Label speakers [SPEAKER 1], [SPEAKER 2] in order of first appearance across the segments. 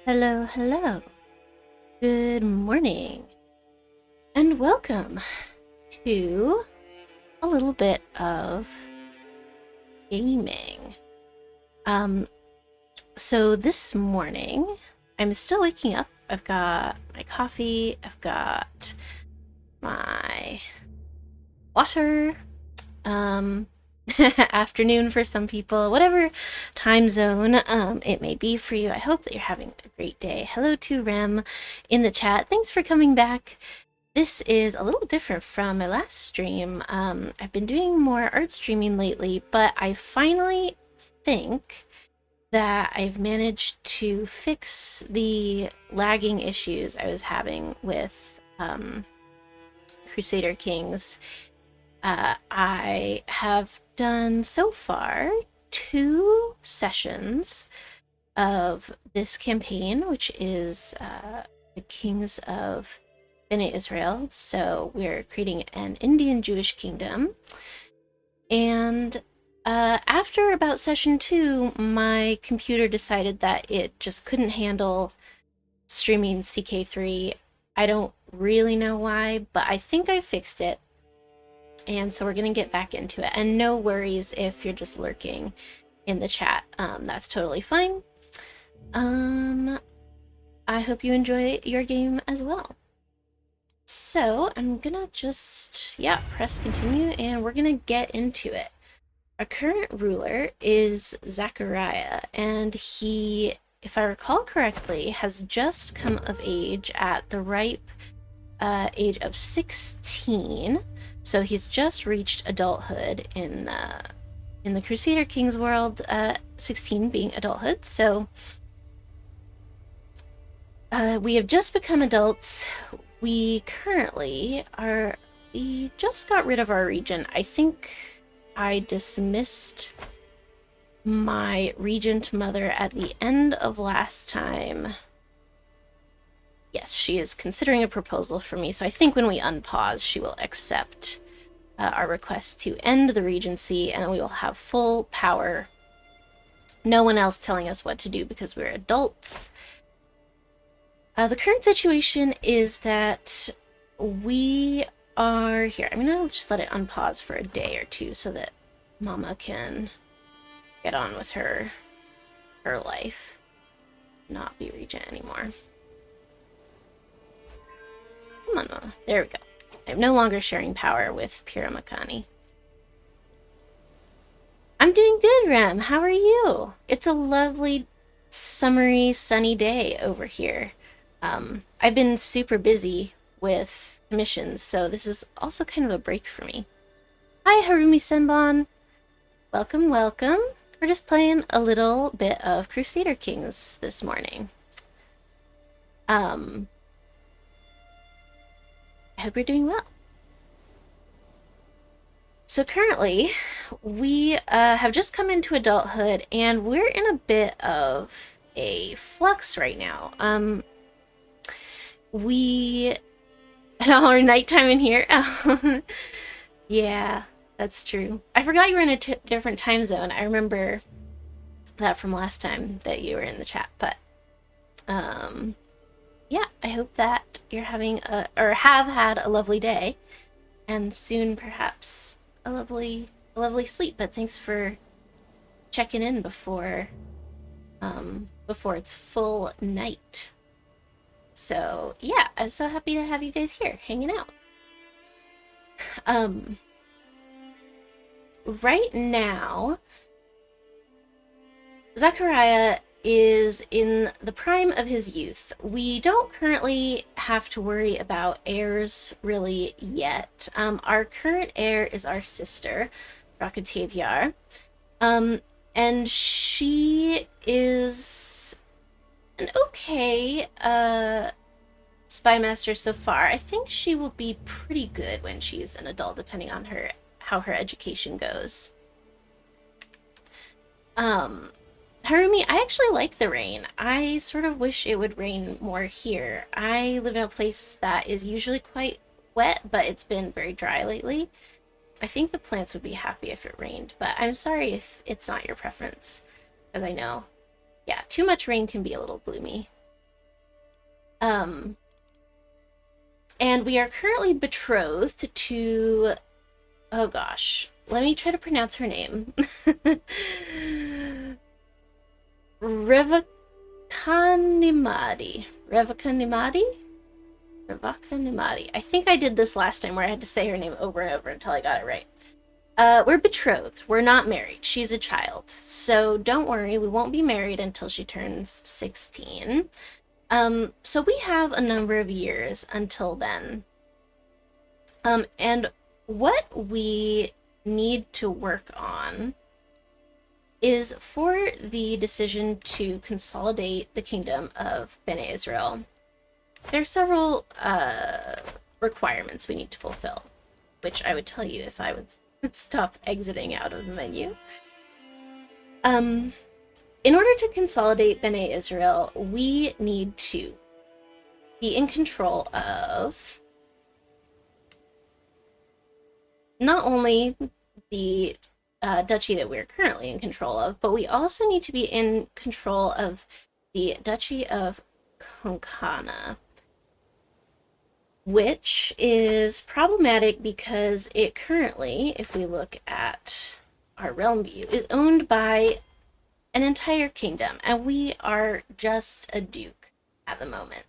[SPEAKER 1] Hello, hello. Good morning. And welcome to a little bit of gaming. So this morning, I'm still waking up. I've got my coffee, I've got my water, um, afternoon for some people, whatever time zone it may be for you. I hope that you're having a great day. Hello to Rem in the chat. Thanks for coming back. This is a little different from my last stream. I've been doing more art streaming lately, but I finally think that I've managed to fix the lagging issues I was having with Crusader Kings. I have done so far 2 sessions of this campaign, which is the Kings of Bene-Israel. So we're creating an Indian Jewish kingdom. And after about session 2, my computer decided that it just couldn't handle streaming CK3. I don't really know why, but I think I fixed it. And so we're going to get back into it. And no worries if you're just lurking in the chat. That's totally fine. I hope you enjoy your game as well. So I'm gonna just, press continue and we're gonna get into it. Our current ruler is Zaccaria, and he, if I recall correctly, has just come of age at the ripe age of 16. So he's just reached adulthood in the Crusader Kings world, 16 being adulthood. So we have just become adults. We currently are, we just got rid of our regent. I think I dismissed my regent mother at the end of last time. Yes, she is considering a proposal for me, so I think when we unpause, she will accept our request to end the regency, and we will have full power. No one else telling us what to do because we're adults. The current situation is that we are here. I'm gonna just let it unpause for a day or two so that Mama can get on with her life, not be regent anymore. Come on, Mama. There we go. I'm no longer sharing power with Pira Makani. I'm doing good, Rem. How are you? It's a lovely, summery, sunny day over here. I've been super busy with missions, so this is also kind of a break for me. Hi, Harumi Senbon. Welcome, welcome. We're just playing a little bit of Crusader Kings this morning. I hope you're doing well. So currently, we have just come into adulthood, and we're in a bit of a flux right now. Our nighttime in here. Yeah, that's true. I forgot you were in a different time zone. I remember that from last time that you were in the chat, but yeah, I hope that you're having or have had a lovely day, and soon perhaps a lovely sleep. But thanks for checking in before it's full night. So yeah, I'm so happy to have you guys here hanging out. Right now, Zaccaria is in the prime of his youth. We don't currently have to worry about heirs really yet. Our current heir is our sister, Rakatavyar. And she is an okay spy master so far. I think she will be pretty good when she's an adult, depending on how her education goes. Harumi, I actually like the rain. I sort of wish it would rain more here. I live in a place that is usually quite wet, but it's been very dry lately. I think the plants would be happy if it rained, but I'm sorry if it's not your preference, because I know, yeah, too much rain can be a little gloomy. Um, and we are currently betrothed to, oh gosh, let me try to pronounce her name. Revakanimadi. Revakanimadi? Revakanimadi. I think I did this last time where I had to say her name over and over until I got it right. We're betrothed. We're not married. She's a child. So don't worry, we won't be married until she turns 16. So we have a number of years until then. And what we need to work on is for the decision to consolidate the Kingdom of Bene-Israel. There are several requirements we need to fulfill, which I would tell you if I would stop exiting out of the menu. In order to consolidate Bene-Israel, we need to be in control of not only the duchy that we're currently in control of, but we also need to be in control of the Duchy of Konkana, which is problematic because it currently, if we look at our realm view, is owned by an entire kingdom, and we are just a duke at the moment.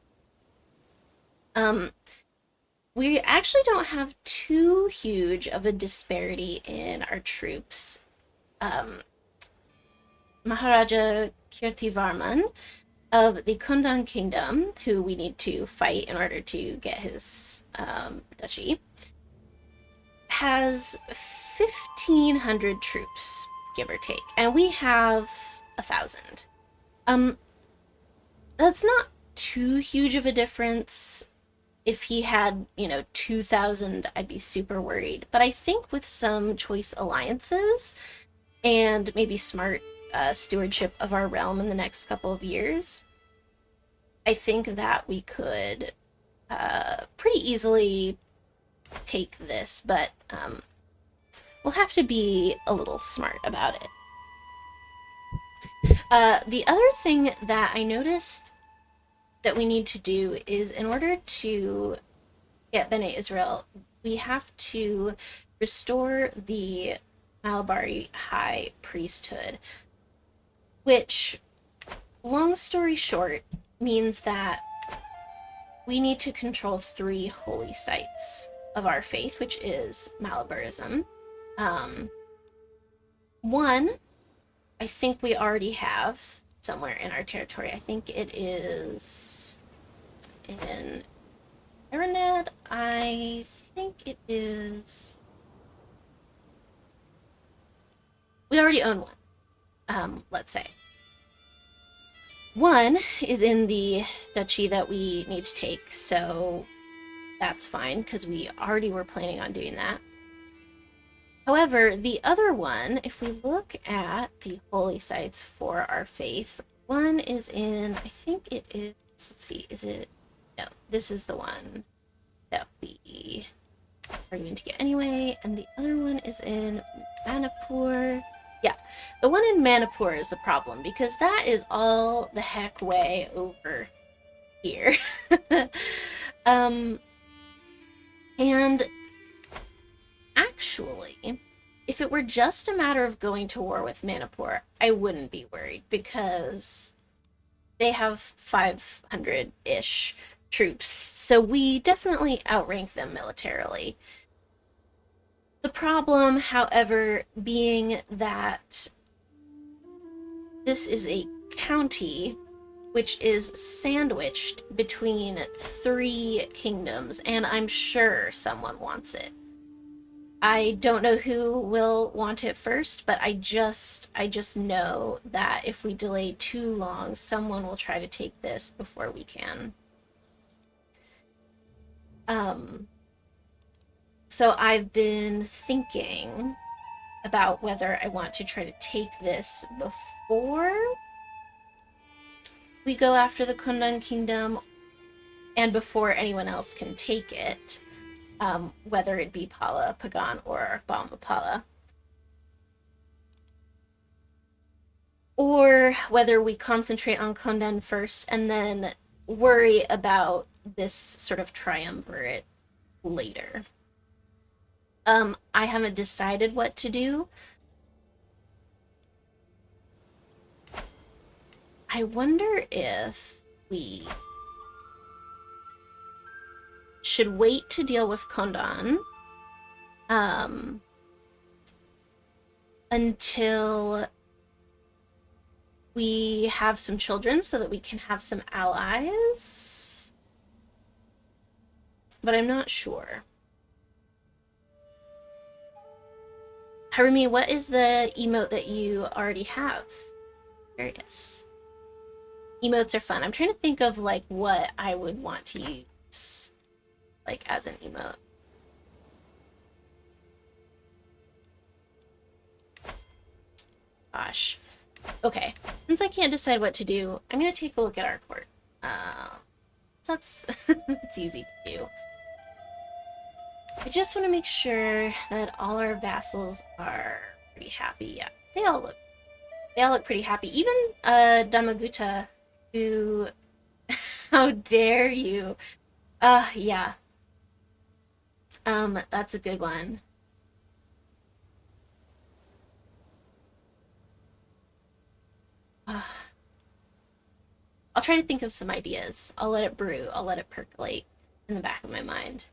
[SPEAKER 1] We actually don't have too huge of a disparity in our troops. Maharaja Kirtivarman of the Kundan Kingdom, who we need to fight in order to get his duchy, has 1,500 troops, give or take, and we have 1,000. That's not too huge of a difference. If he had, 2,000, I'd be super worried. But I think with some choice alliances and maybe smart stewardship of our realm in the next couple of years, I think that we could pretty easily take this, but we'll have to be a little smart about it. The other thing that I noticed that we need to do is, in order to get Bene-Israel, we have to restore the Malabari High Priesthood, which, long story short, means that we need to control 3 holy sites of our faith, which is Malabarism. One, I think we already have somewhere in our territory. I think it is in Aranad. I think it is... We already own one, let's say. One is in the duchy that we need to take, so that's fine, because we already were planning on doing that. However, the other one, if we look at the holy sites for our faith, one is in, I think it is, let's see, is it, no, this is the one that we are going to get anyway, and the other one is in Manipur. Yeah, the one in Manipur is the problem, because that is all the heck way over here. And actually, if it were just a matter of going to war with Manipur, I wouldn't be worried, because they have 500-ish troops, so we definitely outrank them militarily. The problem, however, being that this is a county which is sandwiched between 3 kingdoms, and I'm sure someone wants it. I don't know who will want it first, but I just know that if we delay too long, someone will try to take this before we can. So I've been thinking about whether I want to try to take this before we go after the Kundan Kingdom and before anyone else can take it, whether it be Pala, Pagan, or Balmapala. Or whether we concentrate on Kundan first and then worry about this sort of triumvirate later. I haven't decided what to do. I wonder if we should wait to deal with Kondan until we have some children so that we can have some allies. But I'm not sure. Harumi, what is the emote that you already have? Curious. Emotes are fun. I'm trying to think of like what I would want to use like as an emote. Gosh. Okay. Since I can't decide what to do, I'm gonna take a look at our court. That's it's easy to do. I just want to make sure that all our vassals are pretty happy. Yeah, they all look pretty happy. Even Damaguta, who how dare you? Yeah. That's a good one. I'll try to think of some ideas. I'll let it brew. I'll let it percolate in the back of my mind.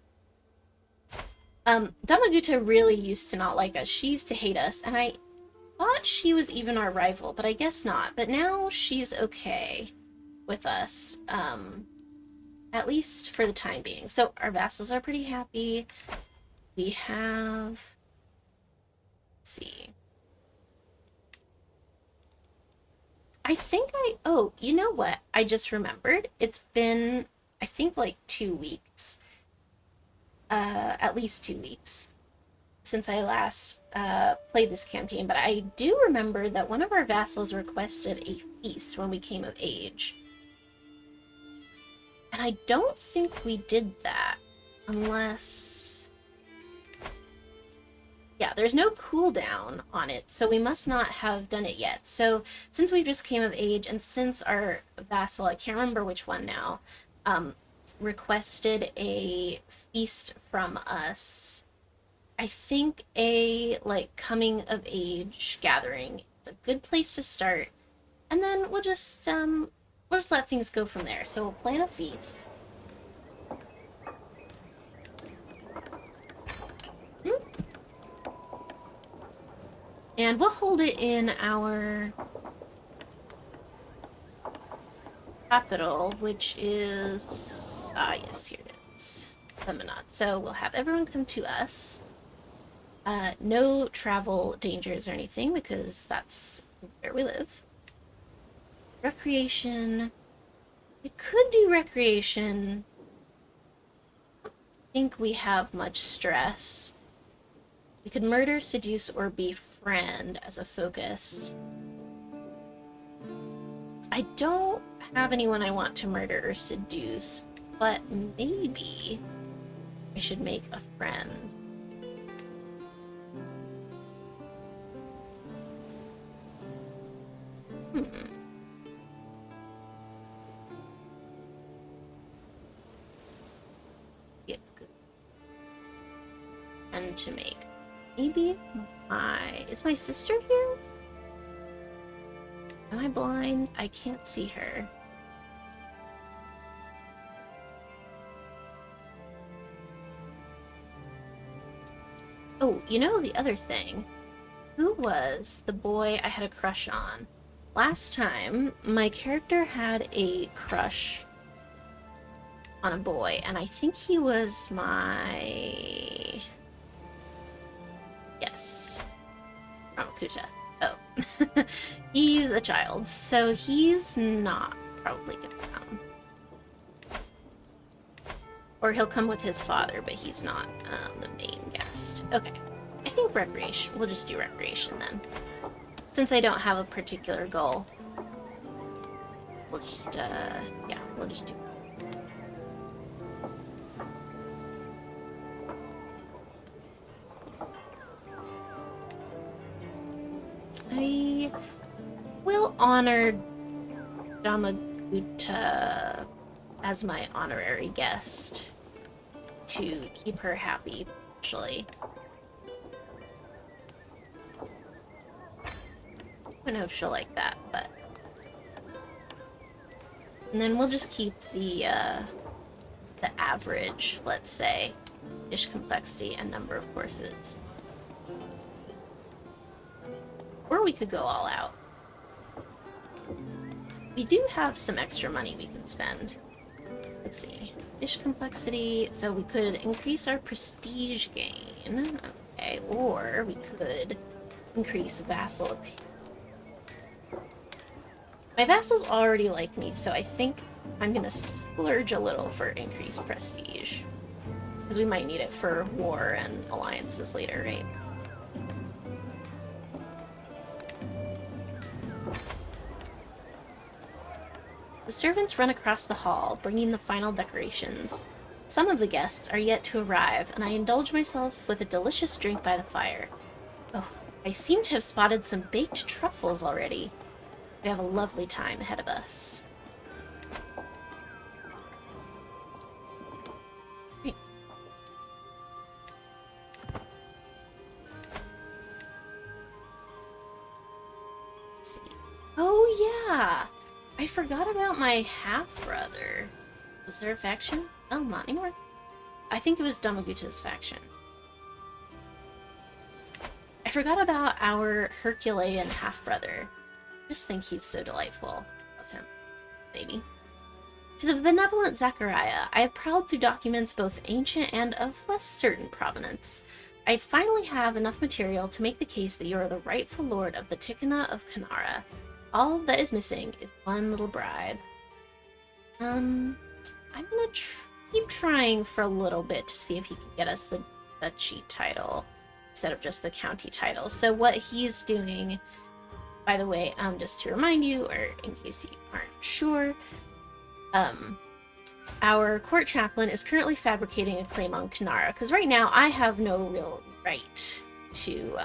[SPEAKER 1] Damaguta really used to not like us. She used to hate us, and I thought she was even our rival, but I guess not. But now she's okay with us, at least for the time being. So our vassals are pretty happy. We have... Let's see. I think oh, you know what? I just remembered. It's been, I think, like 2 weeks. At least 2 weeks since I last played this campaign, but I do remember that one of our vassals requested a feast when we came of age. And I don't think we did that, unless... Yeah, there's no cooldown on it, so we must not have done it yet. So since we just came of age, and since our vassal, I can't remember which one now, requested a feast from us, I think a like coming of age gathering is a good place to start, and then we'll just let things go from there. So we'll plan a feast. And we'll hold it in our capital, which is yes, here it is, Feminat. So we'll have everyone come to us. No travel dangers or anything, because that's where we live. Recreation. We could do recreation. I don't think we have much stress. We could murder, seduce, or befriend as a focus. I don't have anyone I want to murder or seduce, but maybe I should make a friend. Yeah, good. And to make. Maybe is my sister here? Am I blind? I can't see her. Oh, you know the other thing? Who was the boy I had a crush on? Last time, my character had a crush on a boy, and I think he was my... Yes. Ramakuta. Oh. He's a child, so he's not probably gonna come. Or he'll come with his father, but he's not the main guest. Okay. I think recreation. We'll just do recreation then. Since I don't have a particular goal. We'll just, yeah, we'll just do I will honor Damaguta as my honorary guest to keep her happy, actually. I don't know if she'll like that, but... And then we'll just keep the average, let's say, dish complexity and number of courses. Or we could go all out. We do have some extra money we can spend. Let's see. Dish complexity, so we could increase our prestige gain. Okay, or we could increase vassal opinion. My vassals already like me, so I think I'm gonna splurge a little for increased prestige. Because we might need it for war and alliances later, right? The servants run across the hall, bringing the final decorations. Some of the guests are yet to arrive, and I indulge myself with a delicious drink by the fire. Oh, I seem to have spotted some baked truffles already. We have a lovely time ahead of us. Right. Let's see. Oh yeah! I forgot about my half-brother. Was there a faction? Oh, not anymore. I think it was Damaguta's faction. I forgot about our Herculean half-brother. I just think he's so delightful. Love him. Maybe. To the benevolent Zaccaria, I have prowled through documents both ancient and of less certain provenance. I finally have enough material to make the case that you are the rightful lord of the Tikhana of Kanara. All that is missing is one little bribe. I'm gonna keep trying for a little bit to see if he can get us the duchy title instead of just the county title. So what he's doing, by the way, just to remind you, or in case you aren't sure, our court chaplain is currently fabricating a claim on Kanara, because right now I have no real right to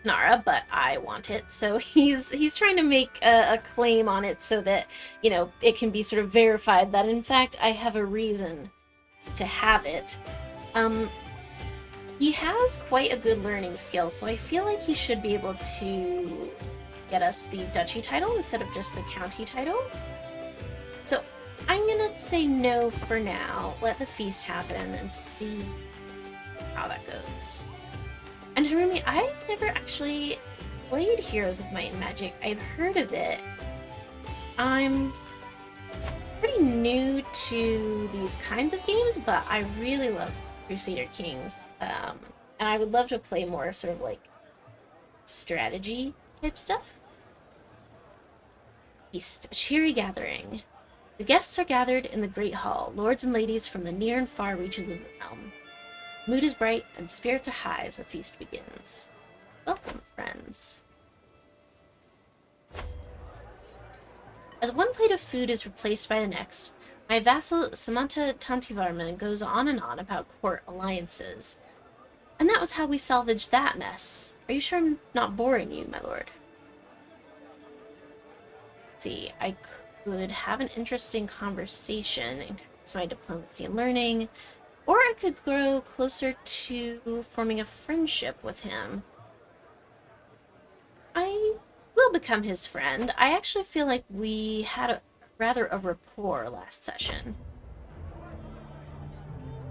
[SPEAKER 1] Kanara, but I want it, so he's trying to make a claim on it so that, you know, it can be sort of verified that in fact I have a reason to have it. He has quite a good learning skill, so I feel like he should be able to get us the duchy title instead of just the county title. So I'm gonna say no for now, let the feast happen, and see how that goes. And Harumi, I've never actually played Heroes of Might and Magic. I've heard of it. I'm pretty new to these kinds of games, but I really love Crusader Kings. And I would love to play more sort of like strategy type stuff. Feast, a cheery gathering. The guests are gathered in the great hall, lords and ladies from the near and far reaches of the realm. Mood is bright and spirits are high as the feast begins. Welcome, friends. As one plate of food is replaced by the next, my vassal Samantha Tantivarman goes on and on about court alliances. And that was how we salvaged that mess. Are you sure I'm not boring you, my lord? Let's see, I could have an interesting conversation, increase my diplomacy and learning, or I could grow closer to forming a friendship with him. I will become his friend. I actually feel like we had rather a rapport last session.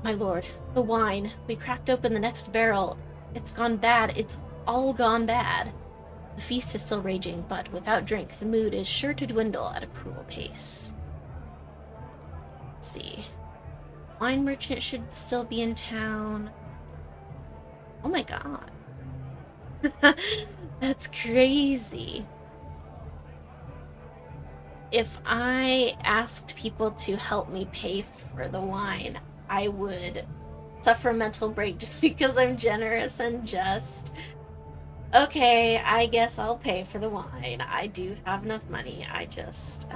[SPEAKER 1] My lord, the wine. We cracked open the next barrel. It's gone bad. It's all gone bad. The feast is still raging, but without drink, the mood is sure to dwindle at a cruel pace. Let's see. Wine merchant should still be in town. Oh my god. That's crazy. If I asked people to help me pay for the wine, I would suffer a mental break just because I'm generous and just. Okay, I guess I'll pay for the wine. I do have enough money. I just,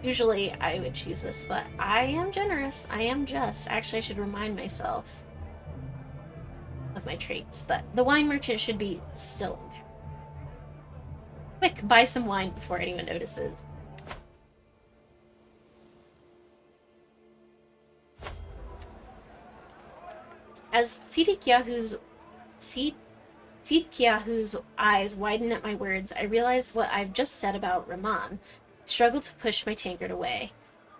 [SPEAKER 1] usually I would choose this, but I am generous. I am just. Actually, I should remind myself of my traits, but the wine merchant should be still in town. Quick, buy some wine before anyone notices. As Tzidkiyahu's eyes widen at my words, I realize what I've just said about Rahman. I struggle to push my tankard away.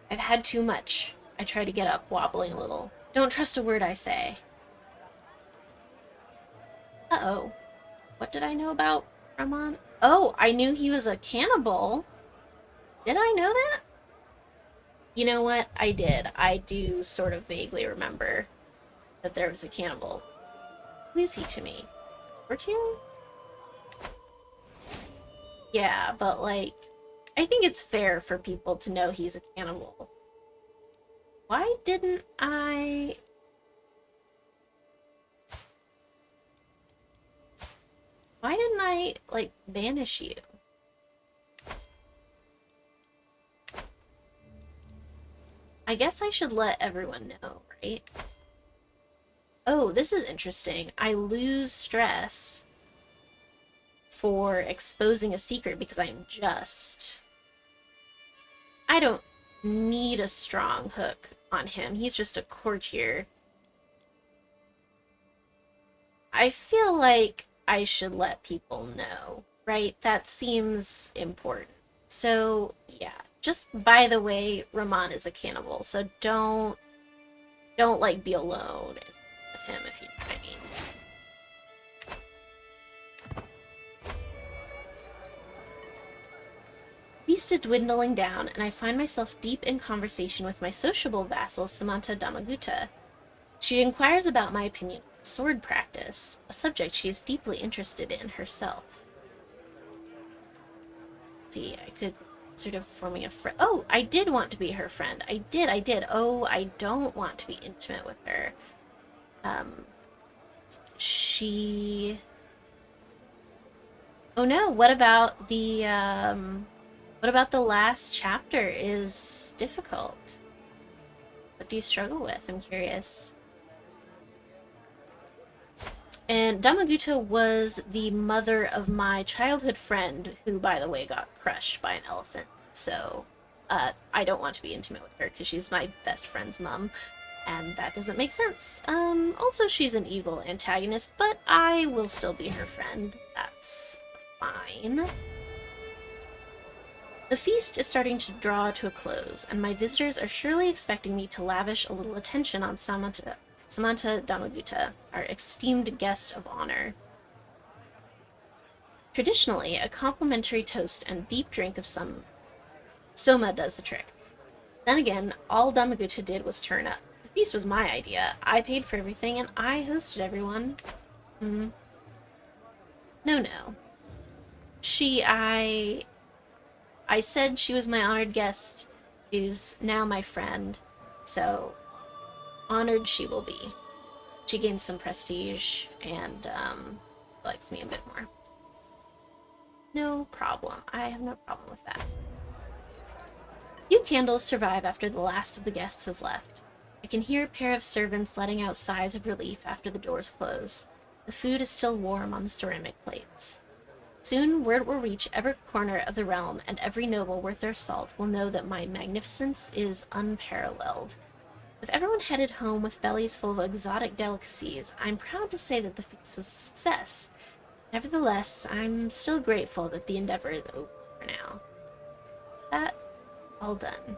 [SPEAKER 1] I've had too much. I try to get up, wobbling a little. Don't trust a word I say. Uh-oh. What did I know about Rahman? Oh, I knew he was a cannibal. Did I know that? You know what? I did. I do sort of vaguely remember that there was a cannibal. Who is he to me? Fortune? Yeah, but like, I think it's fair for people to know he's a cannibal. Why didn't I... Why didn't I, like, banish you? I guess I should let everyone know, right? Oh, this is interesting. I lose stress for exposing a secret because I'm just... I don't need a strong hook on him. He's just a courtier. I feel like I should let people know, right? That seems important. So, yeah. Just by the way, Rahman is a cannibal, so don't like be alone with him, if you know what I mean. Feast is dwindling down, and I find myself deep in conversation with my sociable vassal, Samantha Damaguta. She inquires about my opinion on sword practice, a subject she is deeply interested in herself. Let's see, I could sort of forming a friend. Oh, I did want to be her friend. I did. Oh, I don't want to be intimate with her. She... Oh no, what about the last chapter is difficult? What do you struggle with? I'm curious. And Damaguta was the mother of my childhood friend, who, by the way, got crushed by an elephant. So, I don't want to be intimate with her because she's my best friend's mom, and that doesn't make sense. Also, she's an evil antagonist, but I will still be her friend. That's fine. The feast is starting to draw to a close, and my visitors are surely expecting me to lavish a little attention on Samantha Damaguta, our esteemed guest of honor. Traditionally, a complimentary toast and deep drink of some soma does the trick. Then again, all Damaguta did was turn up. The feast was my idea. I paid for everything, and I hosted everyone. No, no. I said she was my honored guest. She's now my friend. So, honored she will be. She gains some prestige and likes me a bit more. No problem. I have no problem with that. Few candles survive after the last of the guests has left. I can hear a pair of servants letting out sighs of relief after the doors close. The food is still warm on the ceramic plates. Soon word will reach every corner of the realm, and every noble worth their salt will know that my magnificence is unparalleled. With everyone headed home with bellies full of exotic delicacies, I'm proud to say that the feast was a success. Nevertheless, I'm still grateful that the endeavor is over for now. That, all done.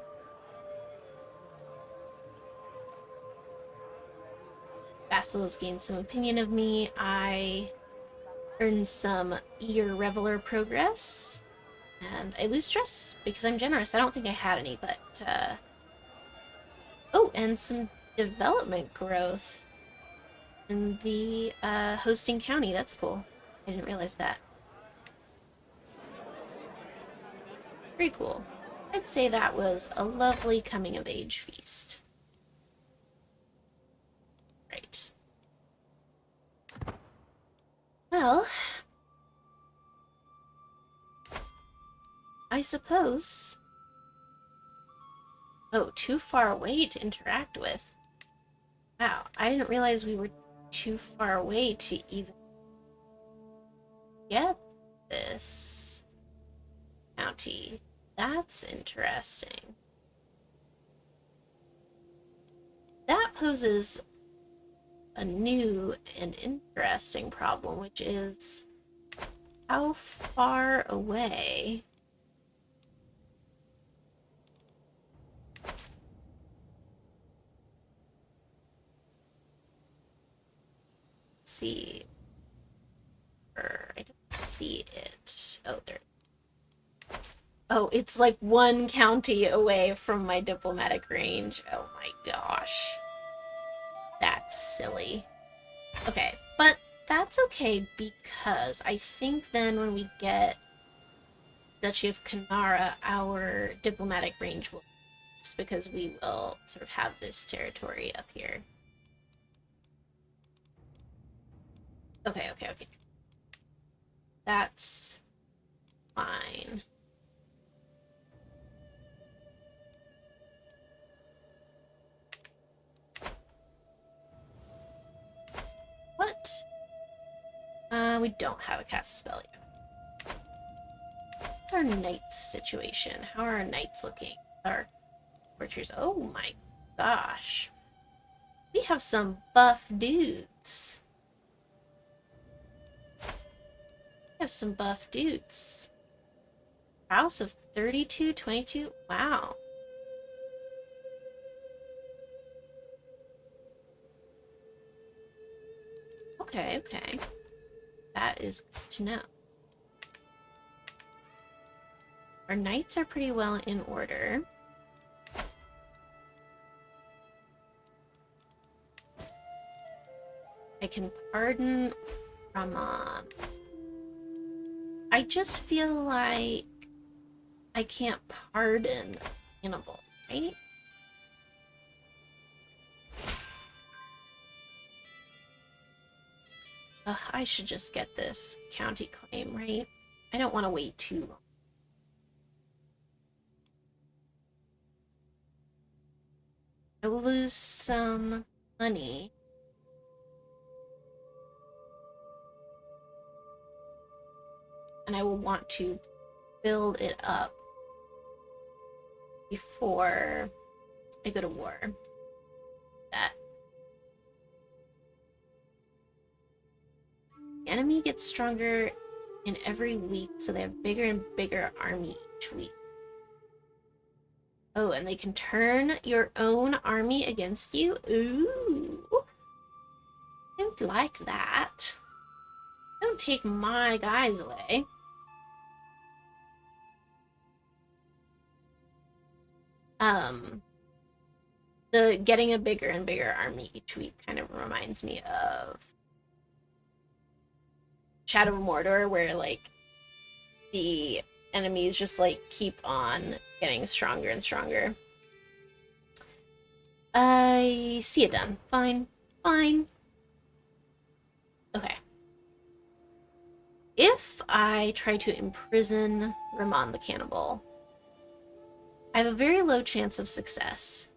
[SPEAKER 1] Vassal has gained some opinion of me. I earn some eager reveler progress, and I lose stress because I'm generous. I don't think I had any, but oh, and some development growth in the hosting county. That's cool. I didn't realize that. Very cool. I'd say that was a lovely coming of age feast. Right. Well, I suppose... Oh, too far away to interact with. Wow, I didn't realize we were too far away to even get this county. That's interesting. That poses a new and interesting problem, which is how far away see, or I don't see it. Oh, there. Oh, it's like one county away from my diplomatic range. Oh my gosh. That's silly. Okay, but that's okay because I think then when we get Duchy of Kanara, our diplomatic range will increase because we will sort of have this territory up here. Okay. That's fine. What? We don't have a cast spell yet. What's our knights situation? How are our knights looking? Our archers. Oh my gosh. We have some buff dudes. House of 32, 22. Wow. Okay. That is good to know. Our knights are pretty well in order. I can pardon Raman. I just feel like I can't pardon Hannibal, right? Ugh, I should just get this county claim, right? I don't want to wait too long. I will lose some money. And I will want to build it up before I go to war. That. The enemy gets stronger in every week, so they have bigger and bigger army each week. Oh, and they can turn your own army against you? Ooh. Don't like that. Don't take my guys away. The getting a bigger and bigger army each week kind of reminds me of Shadow of Mordor, where like the enemies just like keep on getting stronger and stronger. I see it done. Fine. Okay. If I try to imprison Ramon the Cannibal, I have a very low chance of success.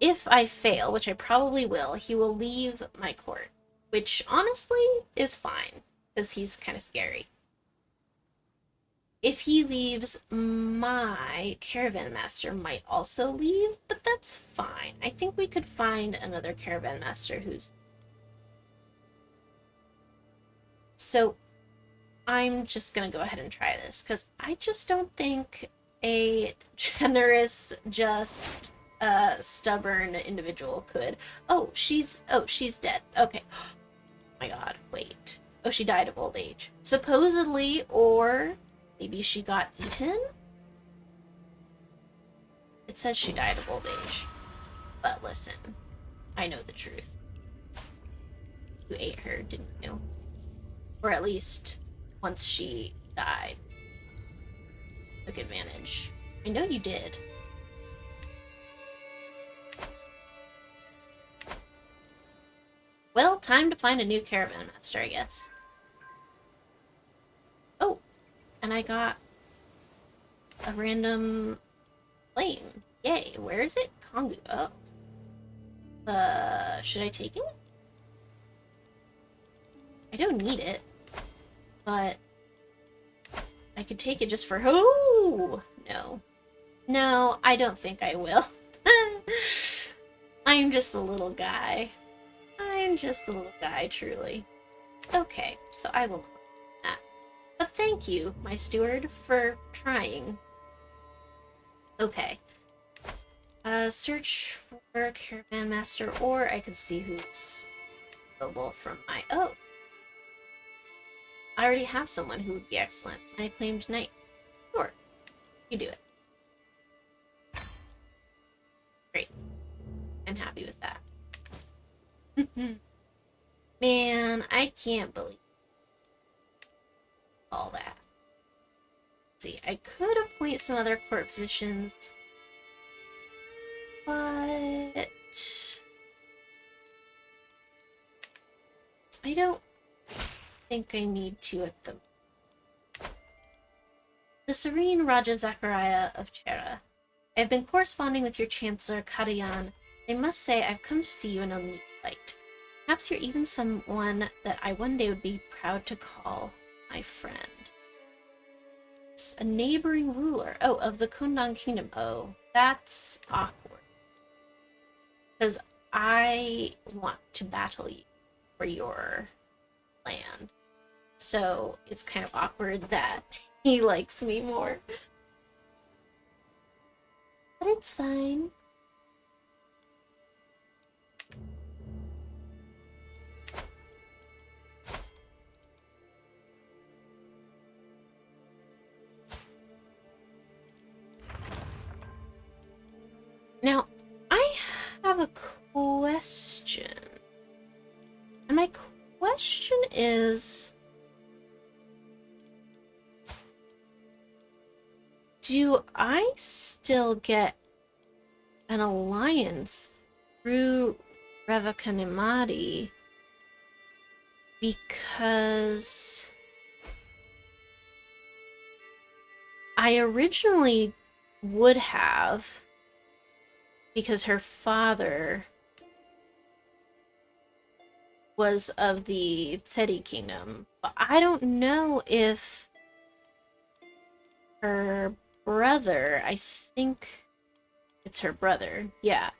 [SPEAKER 1] If I fail, which I probably will, he will leave my court, which honestly is fine, because he's kind of scary. If he leaves, my caravan master might also leave, but that's fine. I think we could find another caravan master who's... So I'm just gonna go ahead and try this, because I just don't think a generous, just stubborn individual could. Oh, she's dead. Okay. Oh my god, wait. Oh, she died of old age. Supposedly, or maybe she got eaten? It says she died of old age. But listen, I know the truth. You ate her, didn't you? Or at least once she died. Took advantage. I know you did. Well, time to find a new caravan master, I guess. Oh, and I got a random plane. Yay, where is it? Kongu. Oh. Should I take it? I don't need it, but I could take it just for... Oh! No. No, I don't think I will. I'm just a little guy. I'm just a little guy, truly. Okay, so I will that. But thank you, my steward, for trying. Okay. Search for caravan master, or I could see who's available from my... Oh! I already have someone who would be excellent. My acclaimed knight. Sure. You do it. Great. I'm happy with that. Man, I can't believe all that. Let's see, I could appoint some other court positions, but I don't think I need to at the... The Serene Raja Zaccaria of Chera. I have been corresponding with your Chancellor, Kadayan. I must say I've come to see you in a new light. Perhaps you're even someone that I one day would be proud to call my friend. It's a neighboring ruler. Oh, of the Kundan Kingdom. Oh, that's awkward. Because I want to battle you for your land. So it's kind of awkward that he likes me more. But it's fine. Now, I have a question. And my question is... Do I still get an alliance through Revakanimati? Because I originally would have, because her father was of the Tsedi kingdom. But I don't know if her brother, I think it's her brother, yeah.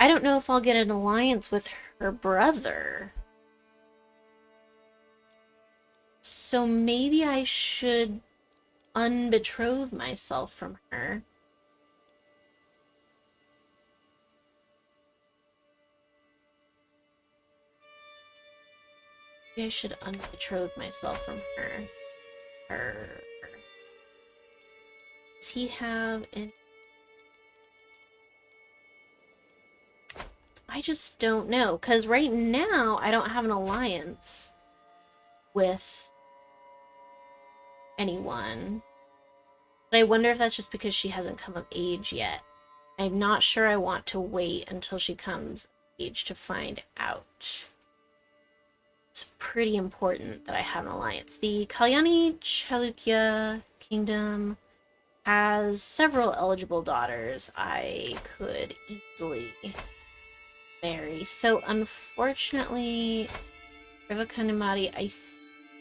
[SPEAKER 1] I don't know if I'll get an alliance with her brother. So maybe I should unbetroth myself from her. Maybe I should unbetroth myself from her. Does he have any... I just don't know, because right now I don't have an alliance with anyone. But I wonder if that's just because she hasn't come of age yet. I'm not sure I want to wait until she comes of age to find out. It's pretty important that I have an alliance. The Kalyani Chalukya Kingdom has several eligible daughters I could easily marry. So unfortunately, Revakanimati, I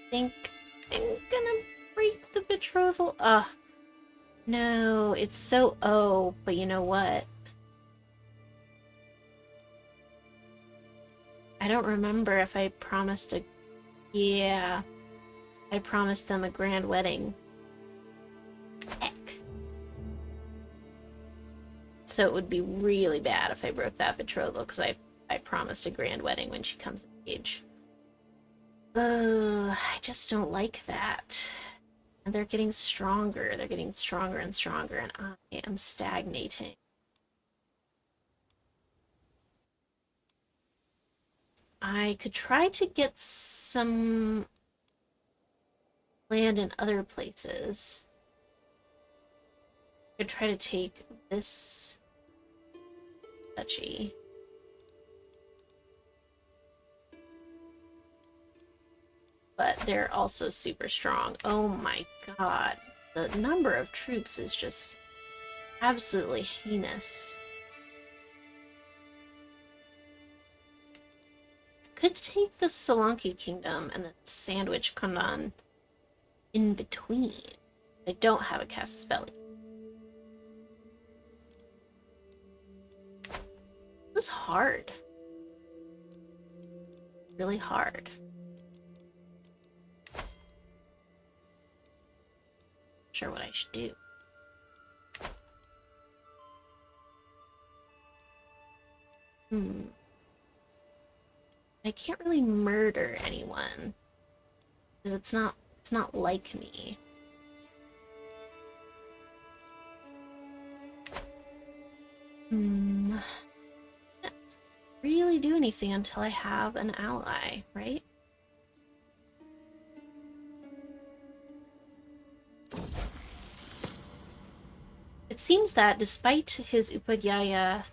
[SPEAKER 1] think I'm gonna break the betrothal. No, it's so but you know what? I don't remember if I promised a... Yeah, I promised them a grand wedding. Heck. So it would be really bad if I broke that betrothal, because I promised a grand wedding when she comes of age. I just don't like that. And they're getting stronger. They're getting stronger and stronger, and I am stagnating. I could try to get some land in other places. I could try to take this duchy. But they're also super strong. Oh my god. The number of troops is just absolutely heinous. Could take the Solanki kingdom and the Sandwich Kundan in between. I don't have a Casus Belli. This is hard. Really hard. Not sure what I should do. I can't really murder anyone because it's not like me. Can't really do anything until I have an ally, right? It seems that despite his Upadhyaya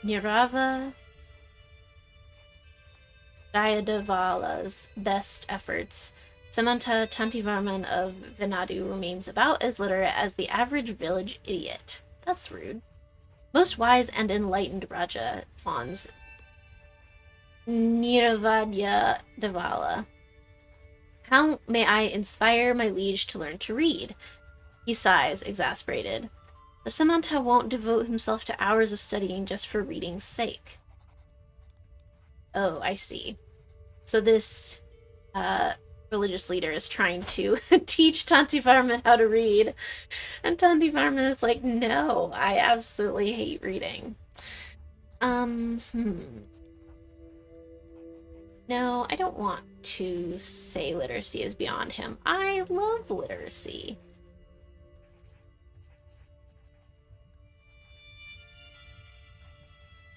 [SPEAKER 1] Nirava Jayadevala's best efforts, Samanta Tantivarman of Venadu remains about as literate as the average village idiot. That's rude. Most wise and enlightened Raja fawns Niravadya Devala. How may I inspire my liege to learn to read? He sighs, exasperated. The Samanta won't devote himself to hours of studying just for reading's sake. Oh, I see. So this religious leader is trying to teach Tantivarman how to read. And Tantivarman is like, no, I absolutely hate reading. No, I don't want to say literacy is beyond him. I love literacy.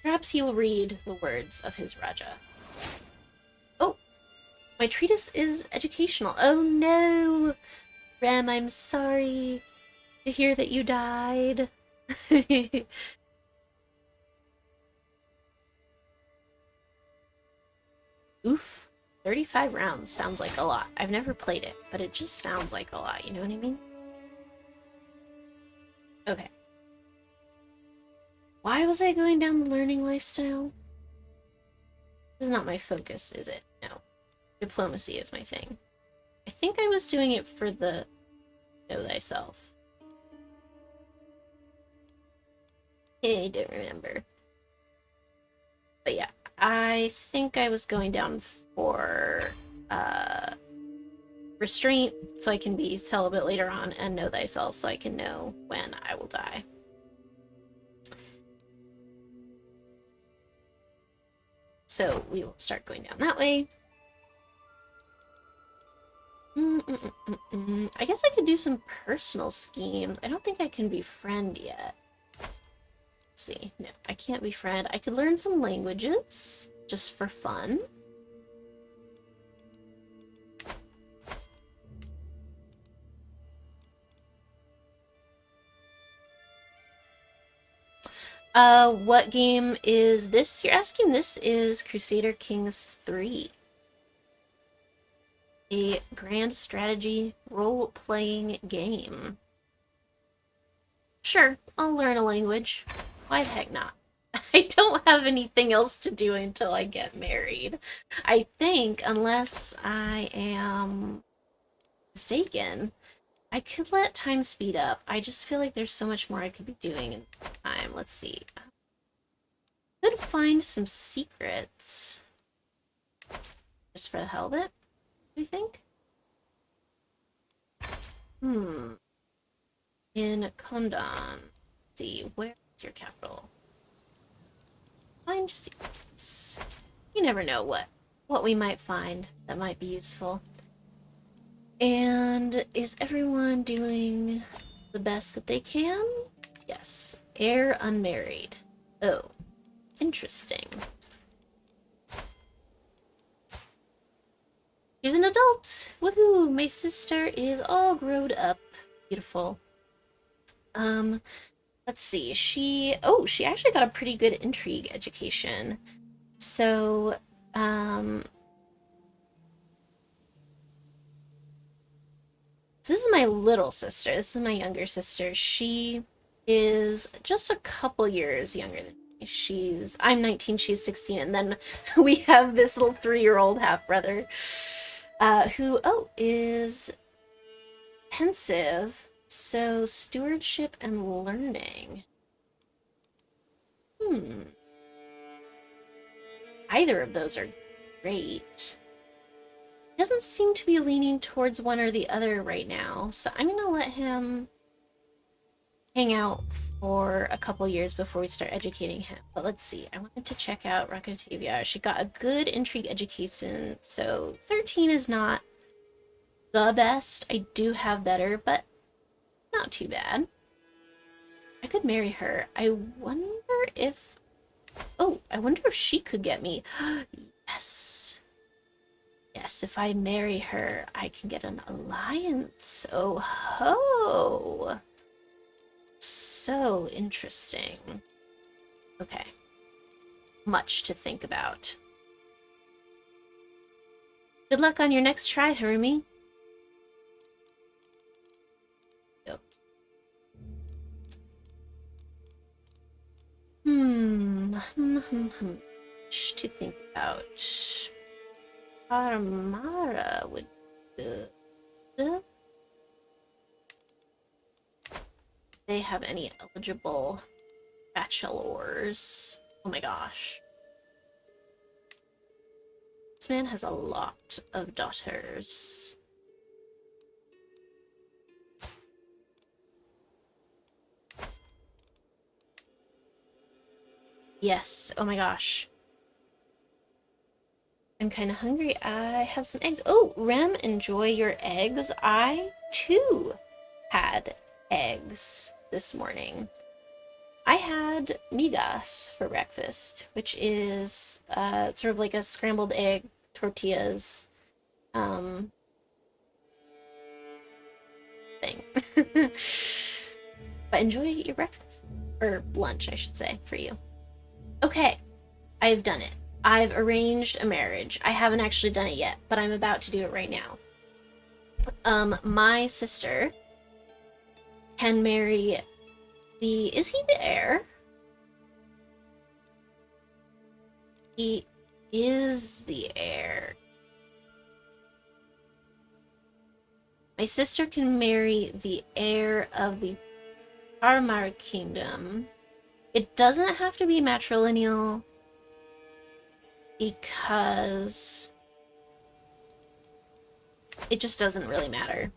[SPEAKER 1] Perhaps he will read the words of his Raja. Oh, my treatise is educational. Oh no! Rem, I'm sorry to hear that you died. Oof. 35 rounds sounds like a lot. I've never played it, but it just sounds like a lot, you know what I mean? Okay. Why was I going down the learning lifestyle? This is not my focus, is it? No. Diplomacy is my thing. I think I was doing it for the know thyself. I don't remember. But yeah, I think I was going down for restraint so I can be celibate later on, and know thyself so I can know when I will die. So we will start going down that way. I guess I could do some personal schemes. I don't think I can befriend yet. Let's see. No, I can't befriend. I could learn some languages just for fun. What game is this? You're asking? This is Crusader Kings 3. A grand strategy role-playing game. Sure, I'll learn a language. Why the heck not? I don't have anything else to do until I get married. I think, unless I am mistaken, I could let time speed up. I just feel like there's so much more I could be doing in time. Let's see. I could find some secrets. Just for the hell of it, do you think? In Kondan. Let's see, where is your capital? Find secrets. You never know what we might find that might be useful. And is everyone doing the best that they can? Yes. Heir unmarried. Oh, interesting. She's an adult! Woohoo! My sister is all grown up. Beautiful. Let's see. She actually got a pretty good intrigue education. So, this is my little sister. This is my younger sister. She is just a couple years younger than me. I'm 19, she's 16, and then we have this little 3-year-old half-brother, who, is pensive. So, stewardship and learning. Either of those are great. Doesn't seem to be leaning towards one or the other right now, so I'm gonna let him hang out for a couple years before we start educating him. But let's see, I wanted to check out Rakatavia. She got a good intrigue education, so 13 is not the best. I do have better, but not too bad. I could marry her. I wonder if... Oh, I wonder if she could get me. Yes. Yes, if I marry her, I can get an alliance. Oh ho! So interesting. Okay. Much to think about. Good luck on your next try, Harumi. Yep. Much to think about. Paramara would be good. They have any eligible bachelors? Oh my gosh. This man has a lot of daughters. Yes, oh my gosh. I'm kind of hungry. I have some eggs. Oh, Rem, enjoy your eggs. I, too, had eggs this morning. I had migas for breakfast, which is sort of like a scrambled egg tortillas thing. But enjoy your breakfast. Or lunch, I should say, for you. Okay, I've done it. I've arranged a marriage. I haven't actually done it yet, but I'm about to do it right now. My sister can marry the... Is he the heir? He is the heir. My sister can marry the heir of the Paramara Kingdom. It doesn't have to be matrilineal because it just doesn't really matter.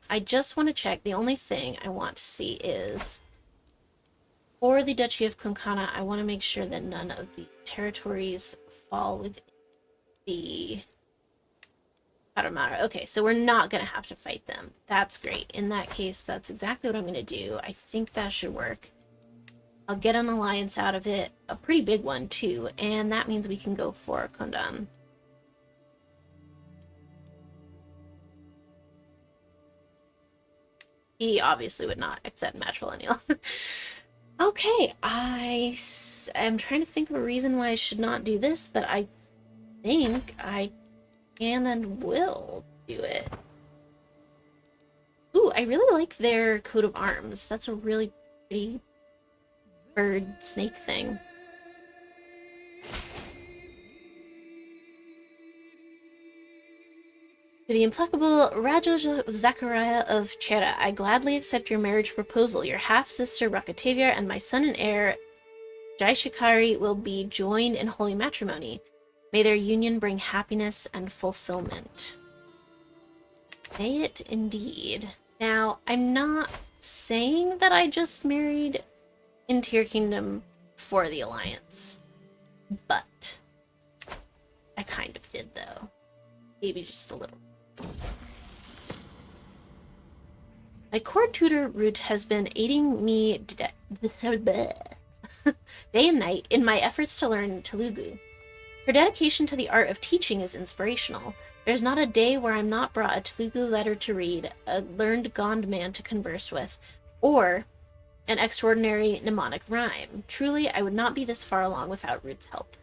[SPEAKER 1] I just want to check. The only thing I want to see is for the Duchy of Konkana, I want to make sure that none of the territories fall within the Paramara. Okay, so we're not going to have to fight them. That's great. In that case, that's exactly what I'm going to do. I think that should work. I'll get an alliance out of it, a pretty big one too, and that means we can go for Kondan. He obviously would not accept matrilineal. Okay, I am trying to think of a reason why I should not do this, but I think I can and will do it. Ooh, I really like their coat of arms. That's a really pretty bird snake thing. To the implacable Raja Zaccaria of Chera, I gladly accept your marriage proposal. Your half-sister Rakatavia and my son and heir Jaishikari will be joined in holy matrimony. May their union bring happiness and fulfillment. May it indeed. Now, I'm not saying that I just married into your kingdom for the alliance, but I kind of did, though. Maybe just a little. My court tutor Root has been aiding me day and night in my efforts to learn Telugu. Her dedication to the art of teaching is inspirational. There's not a day where I'm not brought a Telugu letter to read, a learned Gond man to converse with, or an extraordinary mnemonic rhyme. Truly, I would not be this far along without Root's help.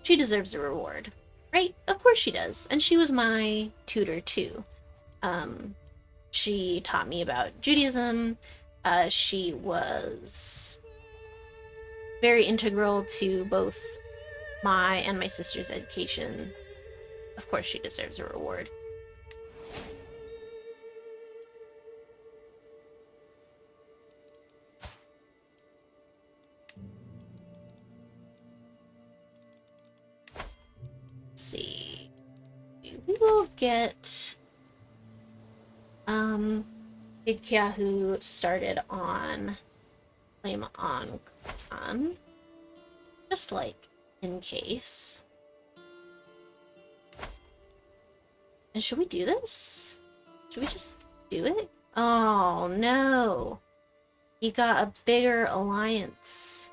[SPEAKER 1] She deserves a reward. Right? Of course she does. And she was my tutor, too. She taught me about Judaism. She was very integral to both my and my sister's education. Of course she deserves a reward. we will get Big Kiahu started on Flame on just like in case. And should we do this? Should we just do it? Oh no. He got a bigger alliance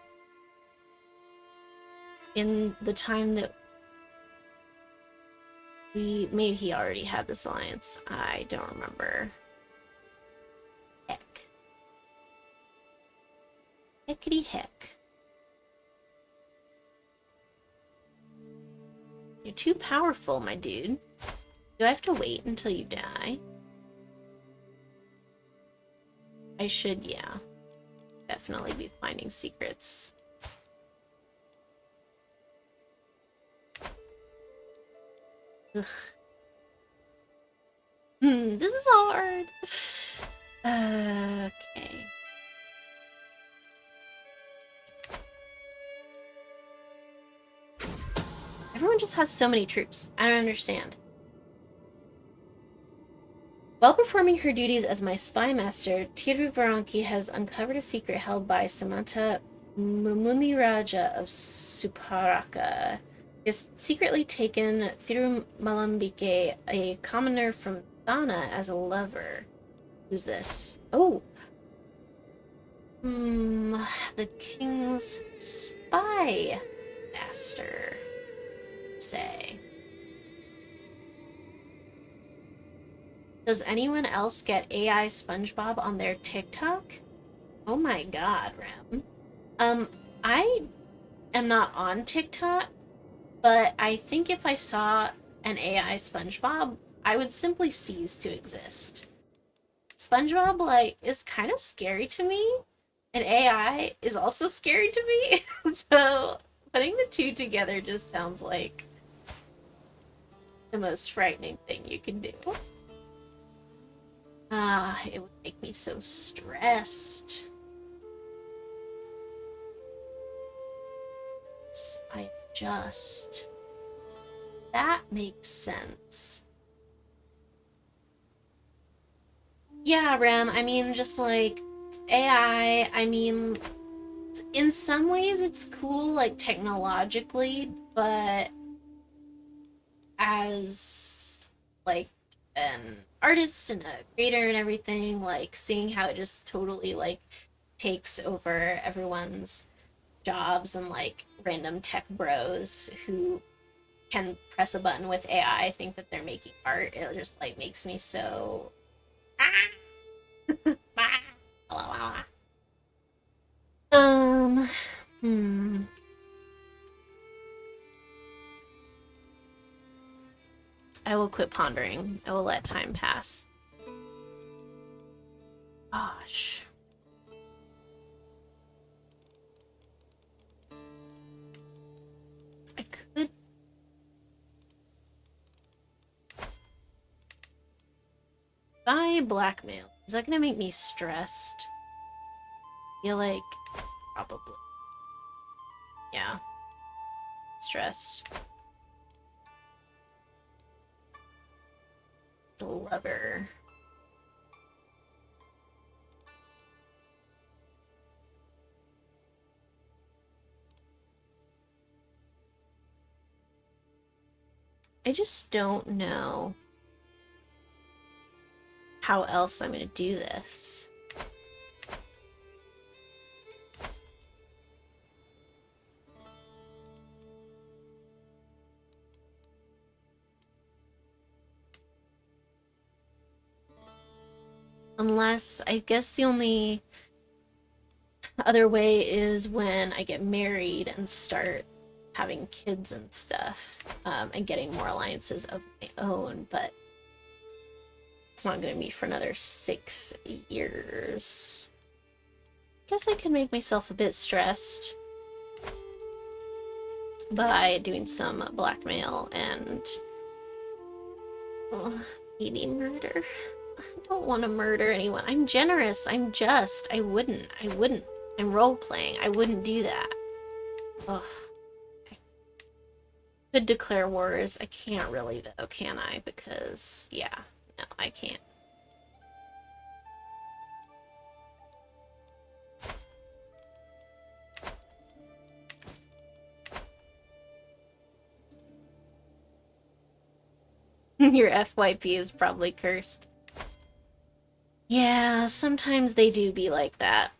[SPEAKER 1] in the time that maybe he already had this alliance. I don't remember. Heck. Heckity heck. You're too powerful, my dude. Do I have to wait until you die? I should, yeah. Definitely be finding secrets. Ugh. This is hard. Okay. Everyone just has so many troops. I don't understand. While performing her duties as my spy master, Tiruvaranki has uncovered a secret held by Samanta Mummuniraja of Suparaka. He has secretly taken Thirumalambike, a commoner from Thana, as a lover. Who's this? Oh! The king's spy master, say. Does anyone else get AI SpongeBob on their TikTok? Oh my god, Rem. I am not on TikTok, but I think if I saw an AI SpongeBob, I would simply cease to exist. SpongeBob, like, is kind of scary to me, and AI is also scary to me, so putting the two together just sounds like the most frightening thing you can do. It would make me so stressed. I just... That makes sense. Yeah, Rem, I mean, just like, AI, I mean, in some ways it's cool, like, technologically, but as, like, an artist and a creator and everything, like, seeing how it just totally, like, takes over everyone's jobs and, like, random tech bros who can press a button with AI think that they're making art, it just, like, makes me so... I will quit pondering. I will let time pass. Gosh. I could... buy blackmail. Is that gonna make me stressed? I feel like... probably. Yeah. Stressed. It's a lover. I just don't know how else I'm gonna do this. Unless, I guess the only other way is when I get married and start having kids and stuff, and getting more alliances of my own, but it's not going to be for another 6 years. Guess I can make myself a bit stressed by doing some blackmail and maybe murder. I don't want to murder anyone. I'm generous. I'm just. I wouldn't. I'm role-playing. I wouldn't do that. Ugh. could declare wars. I can't really, though, can I? Because, yeah, no, I can't. Your FYP is probably cursed. Yeah, sometimes they do be like that.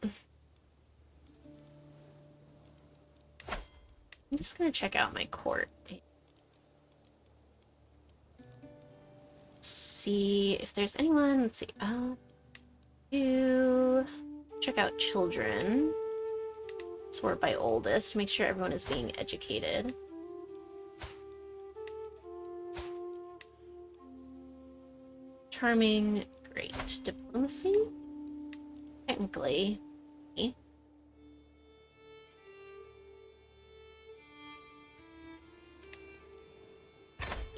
[SPEAKER 1] I'm just gonna check out my court. See if there's anyone. Let's see. Check out children. Sort by oldest. Make sure everyone is being educated. Charming. Great. Diplomacy? Technically.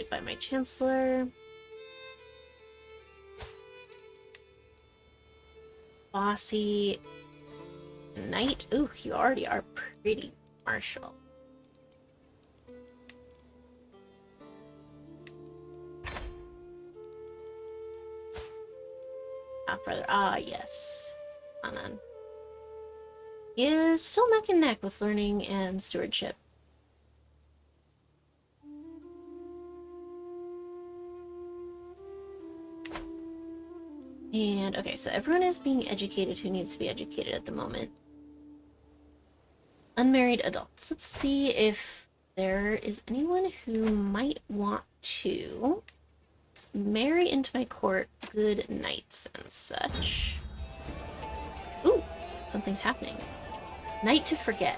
[SPEAKER 1] By my chancellor. Bossy. Knight. Ooh, you already are pretty martial. Brother. Ah, yes. Anan. He is still neck and neck with learning and stewardship. And, okay, so everyone is being educated who needs to be educated at the moment. Unmarried adults. Let's see if there is anyone who might want to marry into my court good knights and such. Ooh, something's happening. Night to forget.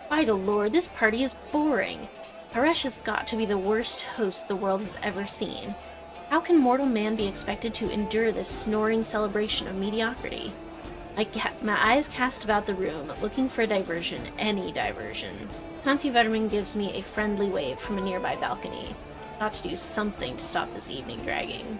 [SPEAKER 1] By the Lord, this party is boring. Paresh has got to be the worst host the world has ever seen. How can mortal man be expected to endure this snoring celebration of mediocrity? My eyes cast about the room, looking for a diversion, any diversion. Tanti Vermin gives me a friendly wave from a nearby balcony. Got to do something to stop this evening dragging.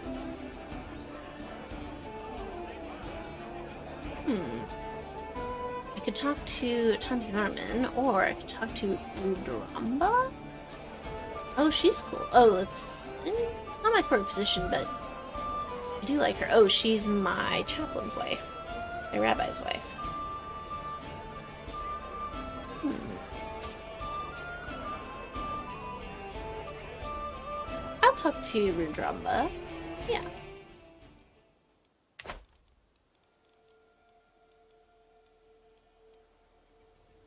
[SPEAKER 1] I could talk to Tanti Vermin, or I could talk to Rudrambha? Oh, she's cool. Oh, it's not my court physician, but I do like her. Oh, she's my chaplain's wife. My rabbi's wife. I'll talk to Rudrambha. Yeah.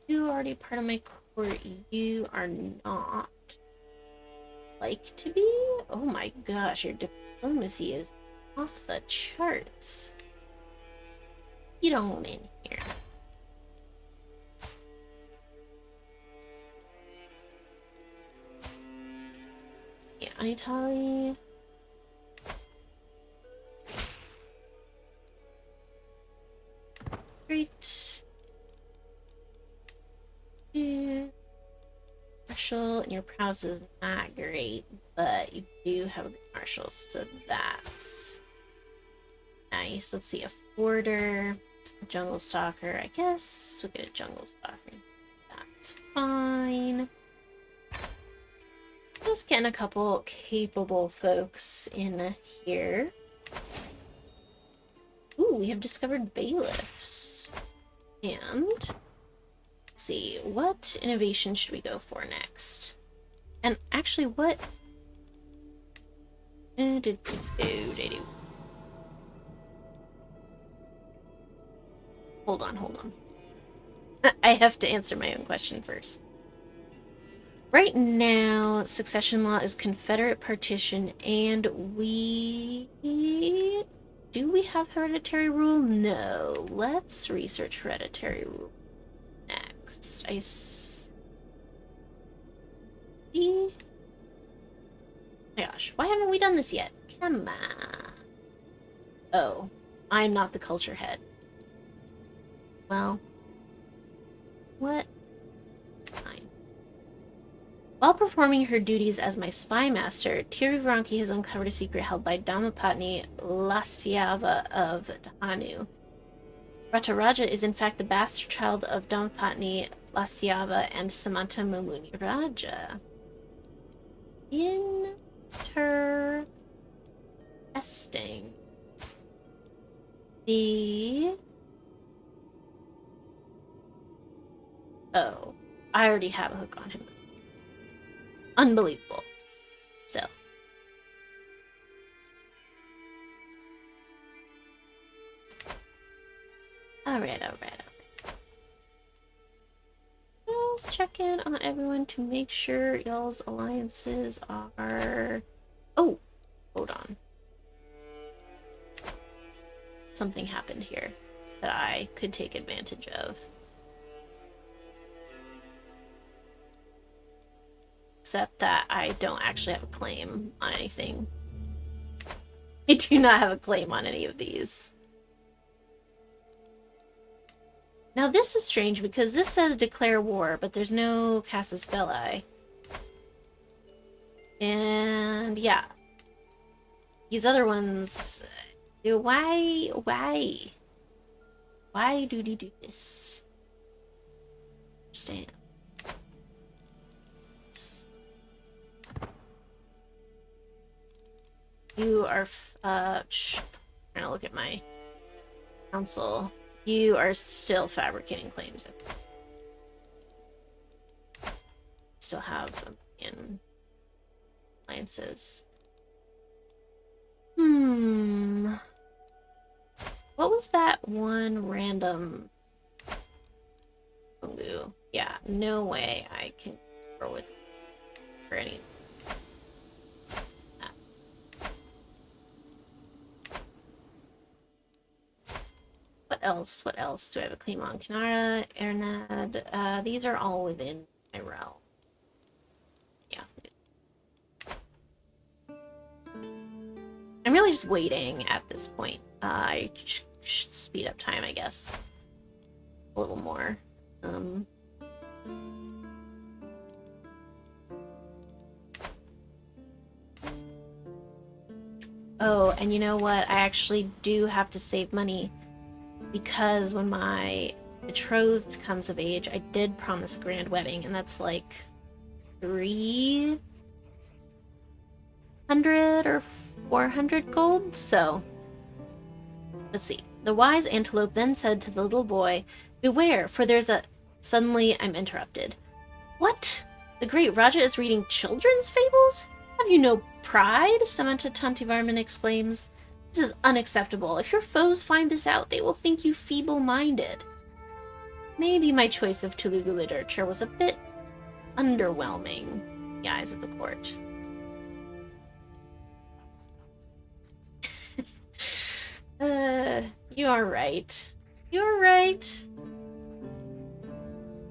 [SPEAKER 1] You are already part of my court. You are not. Like to be? Oh my gosh, your diplomacy is off the charts. Get on in here. Yeah, Anitali. Great. Martial and your prowess is not great, but you do have a good martial, so that's nice. Let's see, a forder, a jungle stalker. I guess we'll get a jungle stalker. That's fine. Just getting a couple capable folks in here. Ooh, we have discovered bailiffs. And let's see, what innovation should we go for next? And actually, what? Hold on. I have to answer my own question first. Right now, succession law is Confederate partition, and do we have hereditary rule? No. Let's research hereditary rule next. I see. Oh my gosh, why haven't we done this yet? Come on. Oh, I'm not the culture head. Well, what? Fine. While performing her duties as my spy master, Tiruvanki has uncovered a secret held by Dhamapatni Lasyava of Dahanu. Raja is in fact the bastard child of Dhamapatni Lasyava and Samanta Mummuniraja. Interesting. The... Oh, I already have a hook on him. Unbelievable. Still. Alright. Let's check in on everyone to make sure y'all's alliances are... Oh, hold on. Something happened here that I could take advantage of. Except that I don't actually have a claim on anything. I do not have a claim on any of these. Now this is strange because this says declare war, but there's no casus belli. And yeah. These other ones... Why do they do this? Understand. You are, trying to look at my council. You are still fabricating claims. Still have a million alliances. What was that one random... Ooh, yeah, no way I can go with for any... What else? What else do I have a claim on? Kanara, Ernad, these are all within my realm. Yeah. I'm really just waiting at this point. I should speed up time, I guess. A little more. Oh, and you know what? I actually do have to save money because when my betrothed comes of age, I did promise a grand wedding, and that's like 300 or 400 gold, so let's see. The wise antelope then said to the little boy, "Beware, for there's a..." Suddenly, I'm interrupted. What? The great Raja is reading children's fables? Have you no pride? Samantha Tantivarman exclaims. This is unacceptable. If your foes find this out, they will think you feeble-minded. Maybe my choice of Telugu literature was a bit underwhelming in the eyes of the court. You are right. You're right.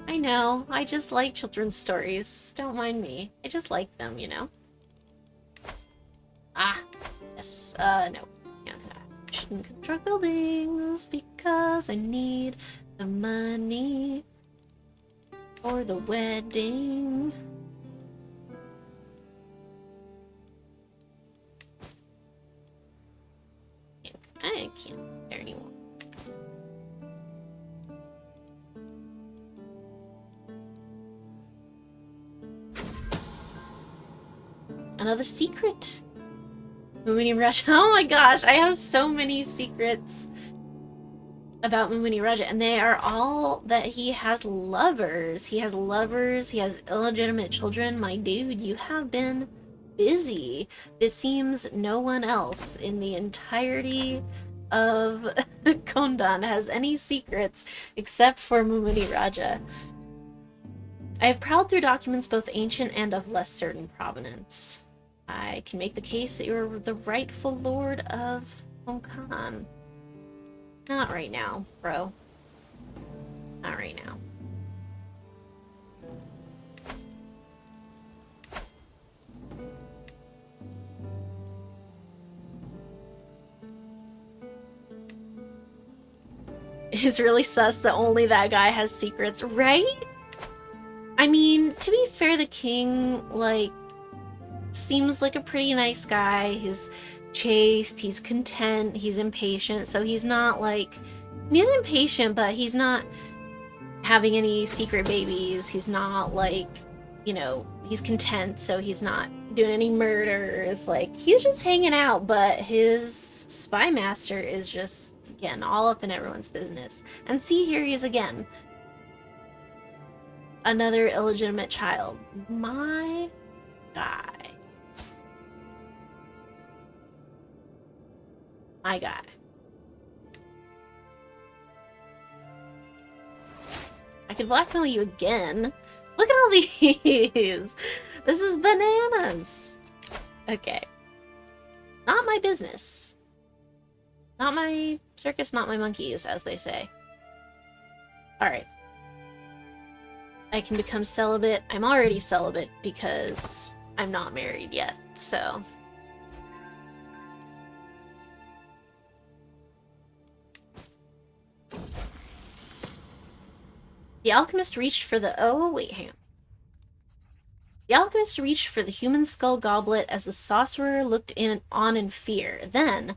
[SPEAKER 1] I know. I just like children's stories. Don't mind me. I just like them, you know? Ah. Yes. No. I shouldn't construct buildings because I need the money for the wedding. I can't there anymore. Another secret. Mummuniraja. Oh my gosh, I have so many secrets about Mummuniraja, and they are all that he has lovers. He has lovers, he has illegitimate children. My dude, you have been busy. This seems no one else in the entirety of Kondan has any secrets except for Mummuniraja. I have prowled through documents both ancient and of less certain provenance. I can make the case that you're the rightful lord of Konkan. Not right now, bro. Not right now. It is really sus that only that guy has secrets, right? I mean, to be fair, the king, like, seems like a pretty nice guy. He's chaste, he's content, he's impatient, so he's not like... He's impatient, but he's not having any secret babies. He's not, like, you know, he's content, so he's not doing any murders. Like, he's just hanging out, but his spy master is just getting all up in everyone's business. And see, here he is again. Another illegitimate child. My guy. My guy. I could blackmail you again. Look at all these! This is bananas! Okay. Not my business. Not my circus, not my monkeys, as they say. Alright. I can become celibate. I'm already celibate because I'm not married yet, so... The alchemist reached for the... Oh, wait, hang on. The alchemist reached for the human skull goblet as the sorcerer looked on in fear. Then,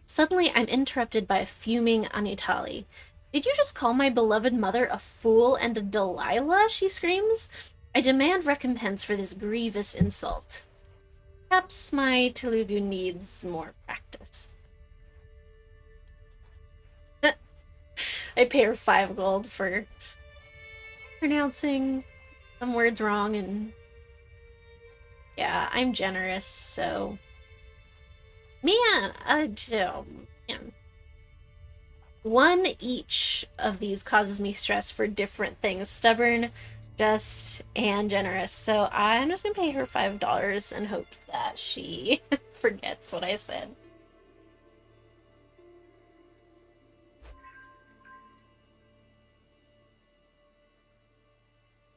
[SPEAKER 1] suddenly I'm interrupted by a fuming Anitali. Did you just call my beloved mother a fool and a Delilah? She screams. I demand recompense for this grievous insult. Perhaps my Telugu needs more practice. I pay her 5 gold for pronouncing some words wrong, and yeah, I'm generous, so man, man. One each of these causes me stress for different things: stubborn, just, and generous. So I'm just gonna pay her $5 and hope that she forgets what I said.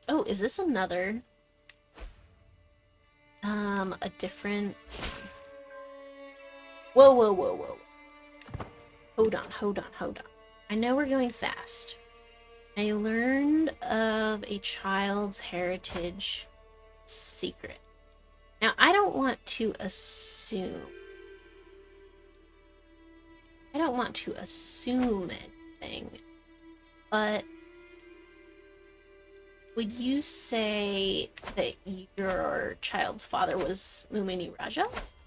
[SPEAKER 1] Oh, is this another? A different... Whoa, whoa, whoa, whoa. Hold on, hold on, hold on. I know we're going fast. I learned of a child's heritage secret. Now, I don't want to assume. I don't want to assume anything, but would you say that your child's father was Mummuniraja,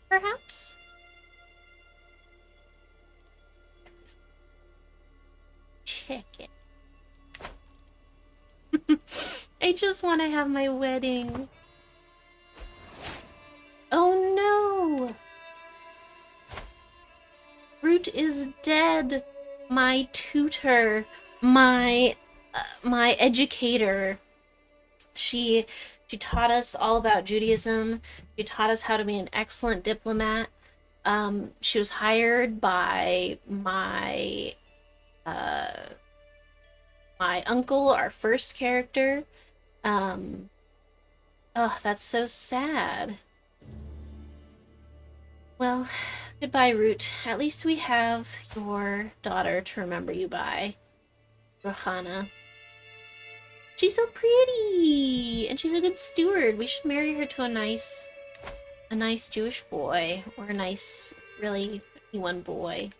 [SPEAKER 1] perhaps? Check it. I just want to have my wedding. Oh no! Root is dead. My tutor, my educator. She taught us all about Judaism. She taught us how to be an excellent diplomat. She was hired by my uncle, our first character. Oh, that's so sad. Well, goodbye, Root. At least we have your daughter to remember you by, Rohana. She's so pretty, and she's a good steward. We should marry her to a nice Jewish boy, or a nice, really anyone boy.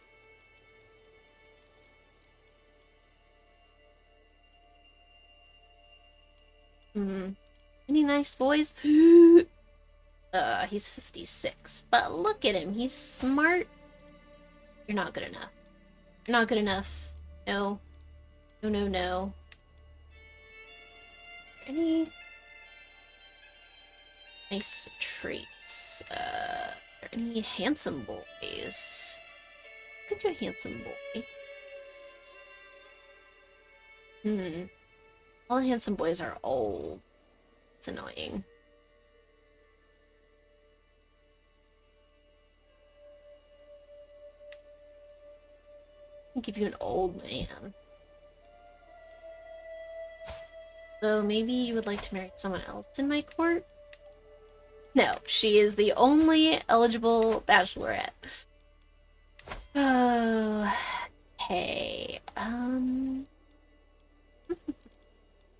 [SPEAKER 1] Any nice boys? He's 56, but look at him. He's smart. You're not good enough. You're not good enough. No. No, no, no. Any nice traits? Any handsome boys? Could do a handsome boy. All the handsome boys are old. It's annoying. I'll give you an old man. So maybe you would like to marry someone else in my court? No, she is the only eligible bachelorette. Oh, okay.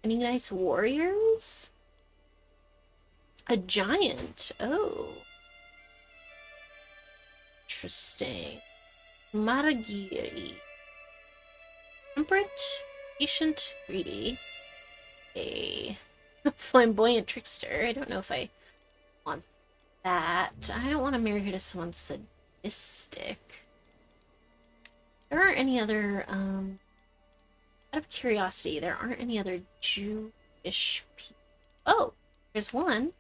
[SPEAKER 1] Any nice warriors? A giant. Oh. Interesting. Maragiri. Temperate, patient, greedy. A Flamboyant trickster. I don't know if I want that. I don't want to marry her to someone sadistic. There aren't any other, out of curiosity, there aren't any other Jewish people. Oh, there's one.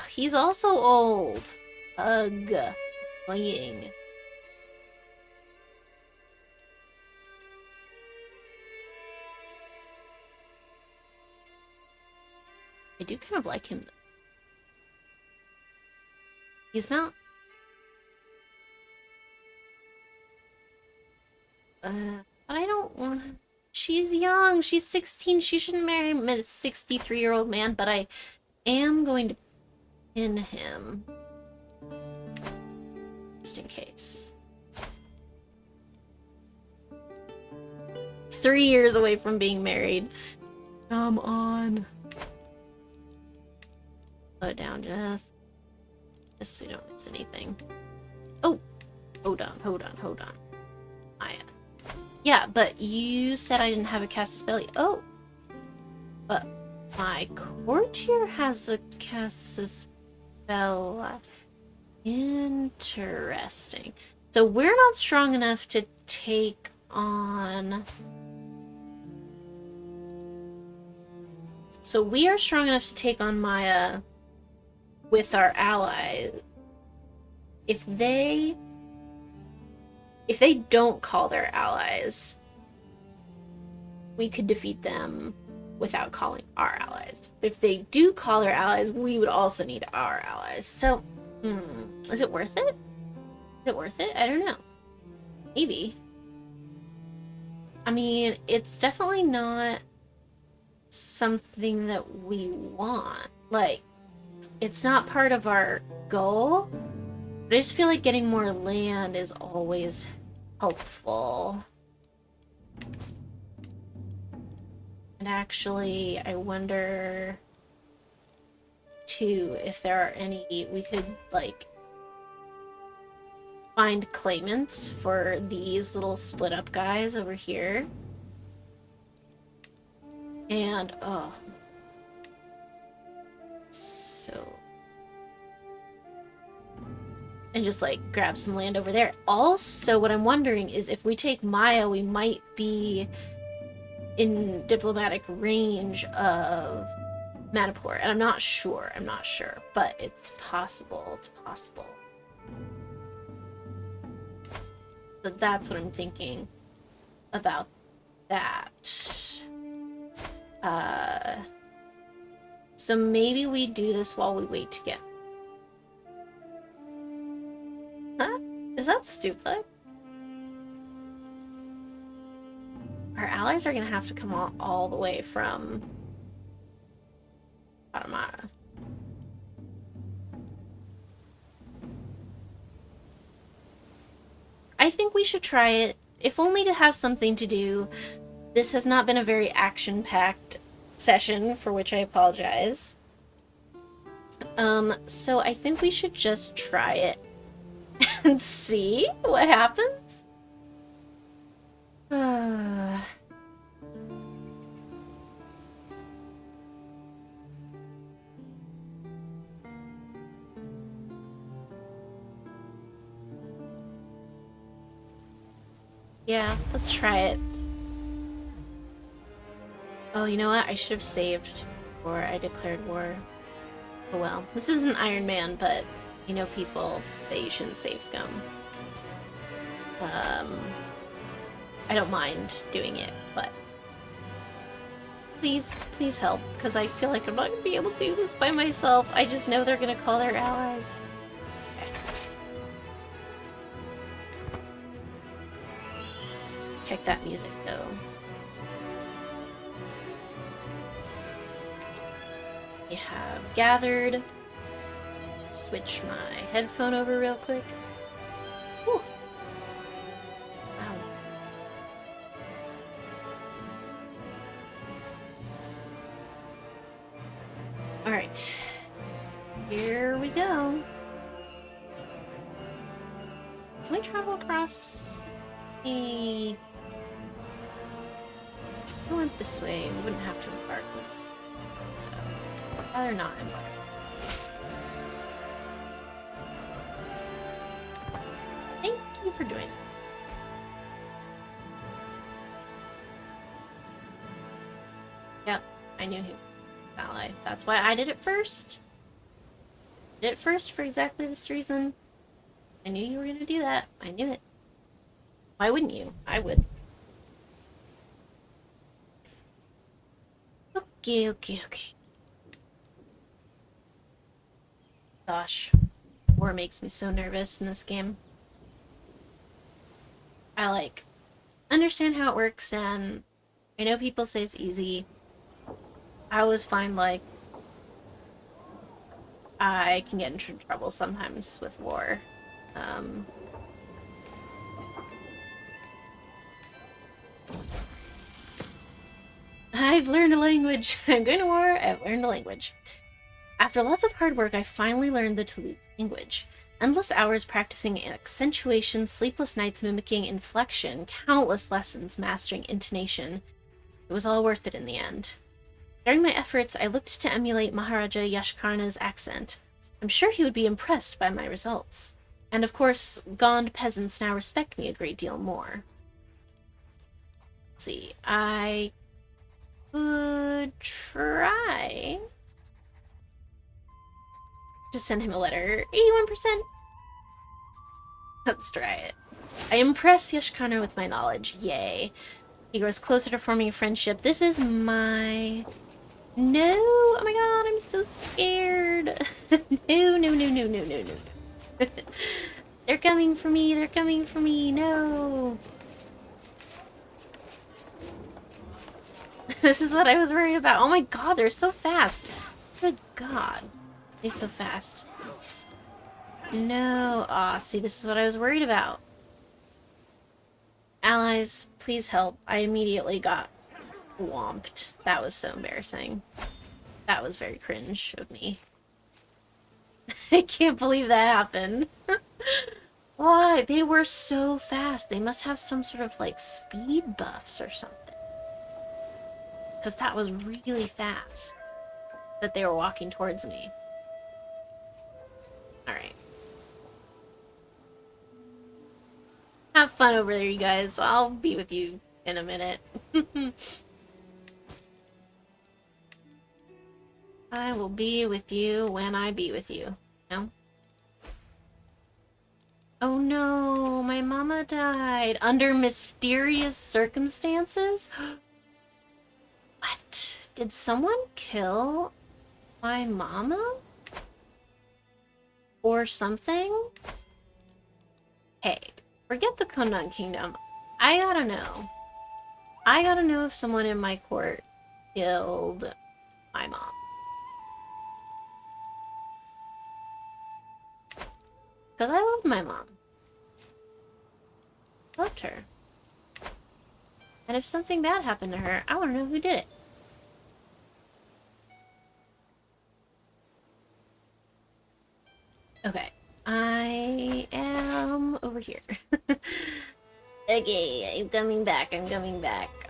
[SPEAKER 1] He's also old. Ugh. Annoying. I do kind of like him, though. He's not... I don't want... She's young. She's 16. She shouldn't marry a 63-year-old man, but I am going to pin him. Just in case. 3 years away from being married. Come on. Slow it down just so we don't miss anything. Oh! Hold on. Maya. Yeah, but you said I didn't have a Casus Belli. Oh! But my courtier has a Casus Belli. Interesting. So we're not strong enough to take on... So we are strong enough to take on Maya with our allies. If they don't call their allies, we could defeat them without calling our allies. But if they do call their allies, we would also need our allies. So, is it worth it? Is it worth it? I don't know. Maybe. I mean, it's definitely not something that we want. Like, it's not part of our goal, but I just feel like getting more land is always helpful. And actually, I wonder, too, if there are any... We could, like, find claimants for these little split-up guys over here. And, oh. So... And just, like, grab some land over there. Also, what I'm wondering is if we take Maya, we might be in diplomatic range of Manipur. And I'm not sure, but it's possible, So that's what I'm thinking about that. So maybe we do this while we wait to get... Huh? Is that stupid? Our allies are gonna have to come all the way from Guatemala. I think we should try it, if only to have something to do. This has not been a very action-packed session, for which I apologize. So I think we should just try it and see what happens. Yeah, let's try it. Oh, you know what? I should have saved before I declared war. Oh well. This isn't Iron Man, but you know people say you shouldn't save scum. I don't mind doing it, but please help, because I feel like I'm not going to be able to do this by myself. I just know they're going to call their allies. Okay. Check that music, though. We have gathered. Switch my headphone over real quick. Whew. Wow. Alright. Here we go. Can we travel across the... If we went this way, we wouldn't have to embark. So, I'd rather not embark. Thank you for joining. Yep, I knew he was an ally. That's why I did it first. Did it first for exactly this reason. I knew you were gonna do that. I knew it. Why wouldn't you? I would. Okay. Gosh, war makes me so nervous in this game. I, like, understand how it works, and I know people say it's easy. I always find, like, I can get into trouble sometimes with war. I've learned a language. I'm going to war. I've learned a language. After lots of hard work, I finally learned the Tulu language. Endless hours practicing accentuation, sleepless nights mimicking inflection, countless lessons mastering intonation. It was all worth it in the end. During my efforts, I looked to emulate Maharaja Yashkarna's accent. I'm sure he would be impressed by my results. And of course, Gond peasants now respect me a great deal more. Let's see, I could try to send him a letter. 81%. Let's try it. I impress Yashkarna with my knowledge. Yay. He grows closer to forming a friendship. This is my... No! Oh my god, I'm so scared. No. They're coming for me, no! This is what I was worried about. Oh my god, they're so fast. Good god. They're so fast. No. Aw, see, this is what I was worried about. Allies, please help. I immediately got whomped. That was so embarrassing. That was very cringe of me. I can't believe that happened. Why? They were so fast. They must have some sort of, like, speed buffs or something. Because that was really fast that they were walking towards me. Alright. Have fun over there, you guys. I'll be with you in a minute. I will be with you when I be with you. No? Oh no, my mama died under mysterious circumstances? What? Did someone kill my mama? Or something? Hey, forget the Kundan Kingdom. I gotta know. I gotta know if someone in my court killed my mom. Because I loved my mom. Loved her. And if something bad happened to her, I want to know who did it. Okay. I am over here. Okay, I'm coming back.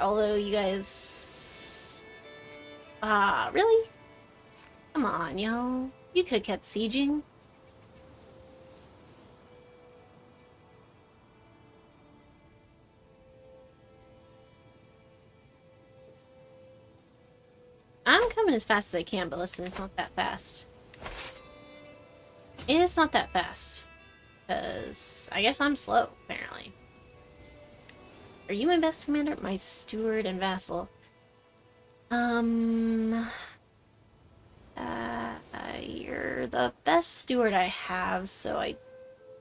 [SPEAKER 1] Although you guys... really? Come on, y'all. You could have kept sieging. I'm coming as fast as I can, but listen, it's not that fast. It's not that fast. Because I guess I'm slow, apparently. Are you my best commander? My steward and vassal. You're the best steward I have, so I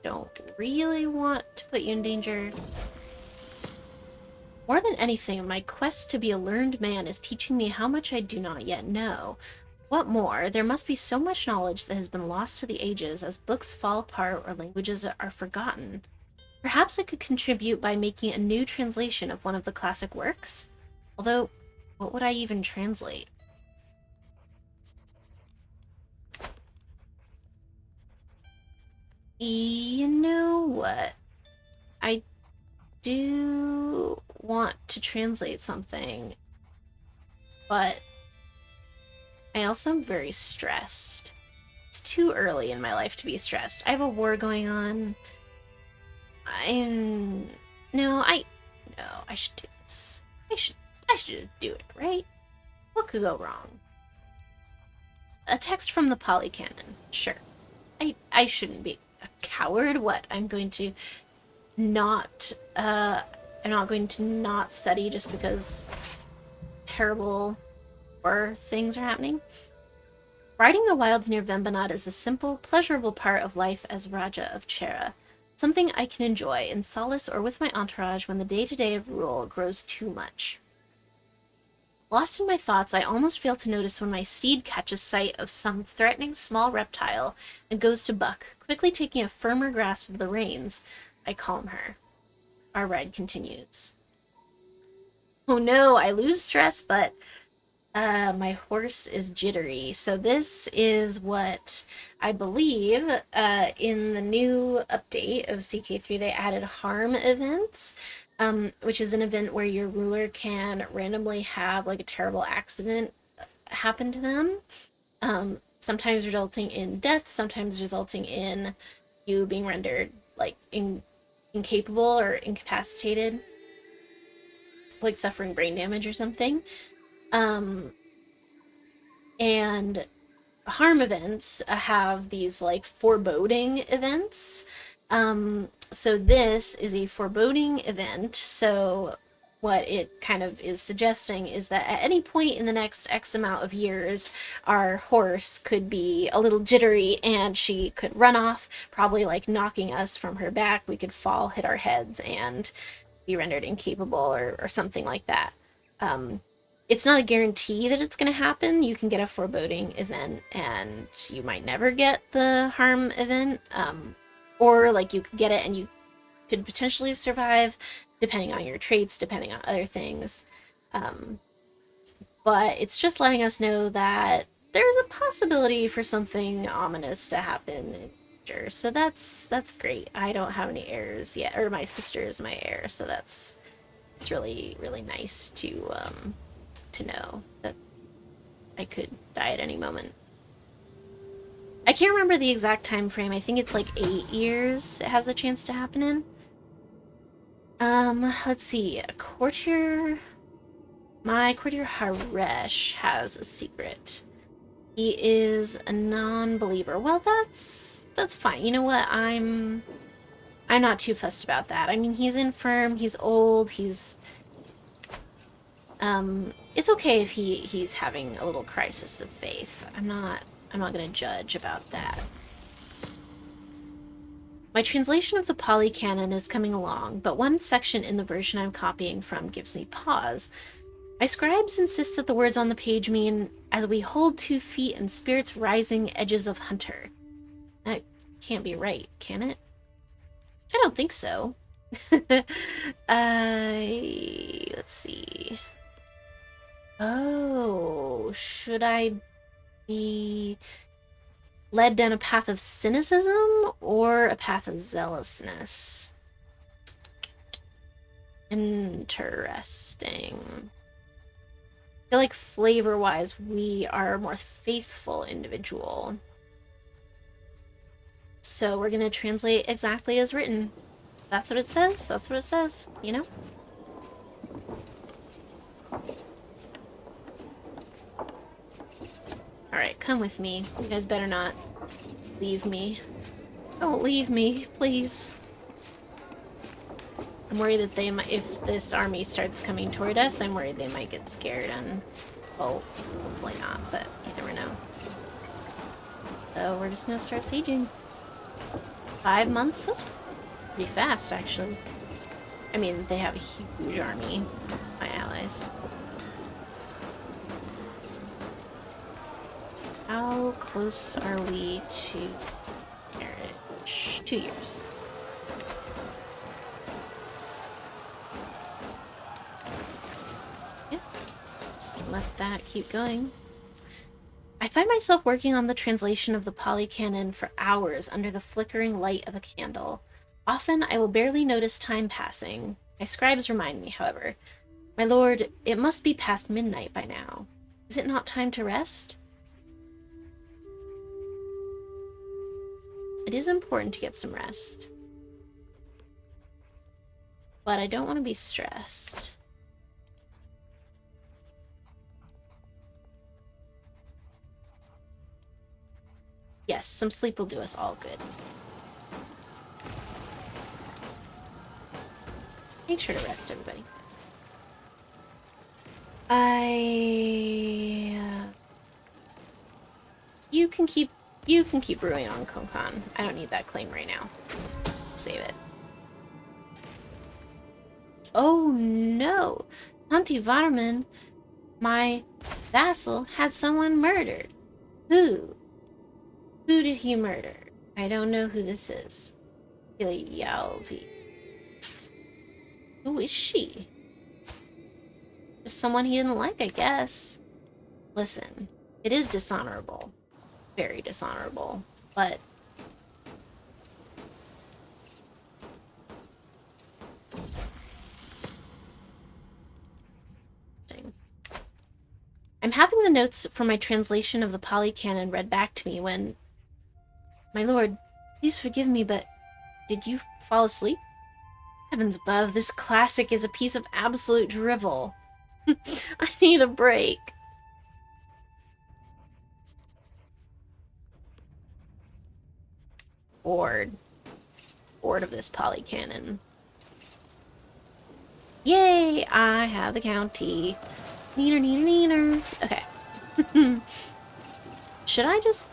[SPEAKER 1] don't really want to put you in danger. More than anything, my quest to be a learned man is teaching me how much I do not yet know. What more, there must be so much knowledge that has been lost to the ages as books fall apart or languages are forgotten. Perhaps I could contribute by making a new translation of one of the classic works? Although, what would I even translate? You know what? I do want to translate something, but I also am very stressed. It's too early in my life to be stressed. I have a war going on. I'm... No, I should do this. I should do it, right? What could go wrong? A text from the polycannon. Sure. I shouldn't be a coward. What? I'm going to not, I'm not going to not study just because terrible war things are happening. Riding the wilds near Vembanad is a simple, pleasurable part of life as Raja of Chera. Something I can enjoy in solace or with my entourage when the day-to-day of rule grows too much. Lost in my thoughts, I almost fail to notice when my steed catches sight of some threatening small reptile and goes to buck. Quickly taking a firmer grasp of the reins, I calm her. Our ride continues. Oh no, I lose stress, but my horse is jittery. So this is what I believe in the new update of CK3, they added harm events, which is an event where your ruler can randomly have like a terrible accident happen to them, sometimes resulting in death, sometimes resulting in you being rendered like incapable or incapacitated, like suffering brain damage or something. And harm events have these like foreboding events. So this is a foreboding event. So what it kind of is suggesting is that at any point in the next X amount of years, our horse could be a little jittery and she could run off, probably like knocking us from her back. We could fall, hit our heads, and be rendered incapable or something like that. It's not a guarantee that it's going to happen. You can get a foreboding event and you might never get the harm event, or like you could get it and you could potentially survive depending on your traits, depending on other things. But it's just letting us know that there's a possibility for something ominous to happen in the future. So that's great. I don't have any heirs yet, or my sister is my heir, so it's really, really nice to know that I could die at any moment. I can't remember the exact time frame. I think it's like 8 years it has a chance to happen in. Let's see. A courtier... My courtier Haresh has a secret. He is a non-believer. Well, that's fine. You know what? I'm not too fussed about that. I mean, he's infirm, he's old, he's... it's okay if he's having a little crisis of faith. I'm not gonna judge about that. My translation of the Pali Canon is coming along, but one section in the version I'm copying from gives me pause. My scribes insist that the words on the page mean, as we hold 2 feet and spirits rising edges of hunter. That can't be right, can it? I don't think so. Let's see. Oh, should I be led down a path of cynicism or a path of zealousness? Interesting. I feel like flavor-wise, we are a more faithful individual. So we're gonna translate exactly as written. That's what it says. That's what it says, you know? Alright, come with me. You guys better not leave me. Don't leave me, please. I'm worried that they might, if this army starts coming toward us, I'm worried they might get scared and, well, hopefully not, but you never know. So we're just gonna start sieging. 5 months? That's pretty fast, actually. I mean, they have a huge army, my allies. How close are we to marriage? 2 years. Yeah, just let that keep going. I find myself working on the translation of the Pali Canon for hours under the flickering light of a candle. Often I will barely notice time passing. My scribes remind me, however. My lord, it must be past midnight by now. Is it not time to rest? It is important to get some rest. But I don't want to be stressed. Yes, some sleep will do us all good. Make sure to rest, everybody. You can keep brewing on Konkan. I don't need that claim right now. Save it. Oh no! Auntie Varman, my vassal, had someone murdered. Who? Who did he murder? I don't know who this is. Yalvi. Who is she? Just someone he didn't like, I guess. Listen, it is dishonorable. Very dishonorable. But I'm having the notes from my translation of the Pali Canon read back to me when... My lord, please forgive me, but did you fall asleep? Heavens above, this classic is a piece of absolute drivel. I need a break. Bored of this Pali Canon. Yay! I have the county. Neener, neener, neener. Okay. Should I just...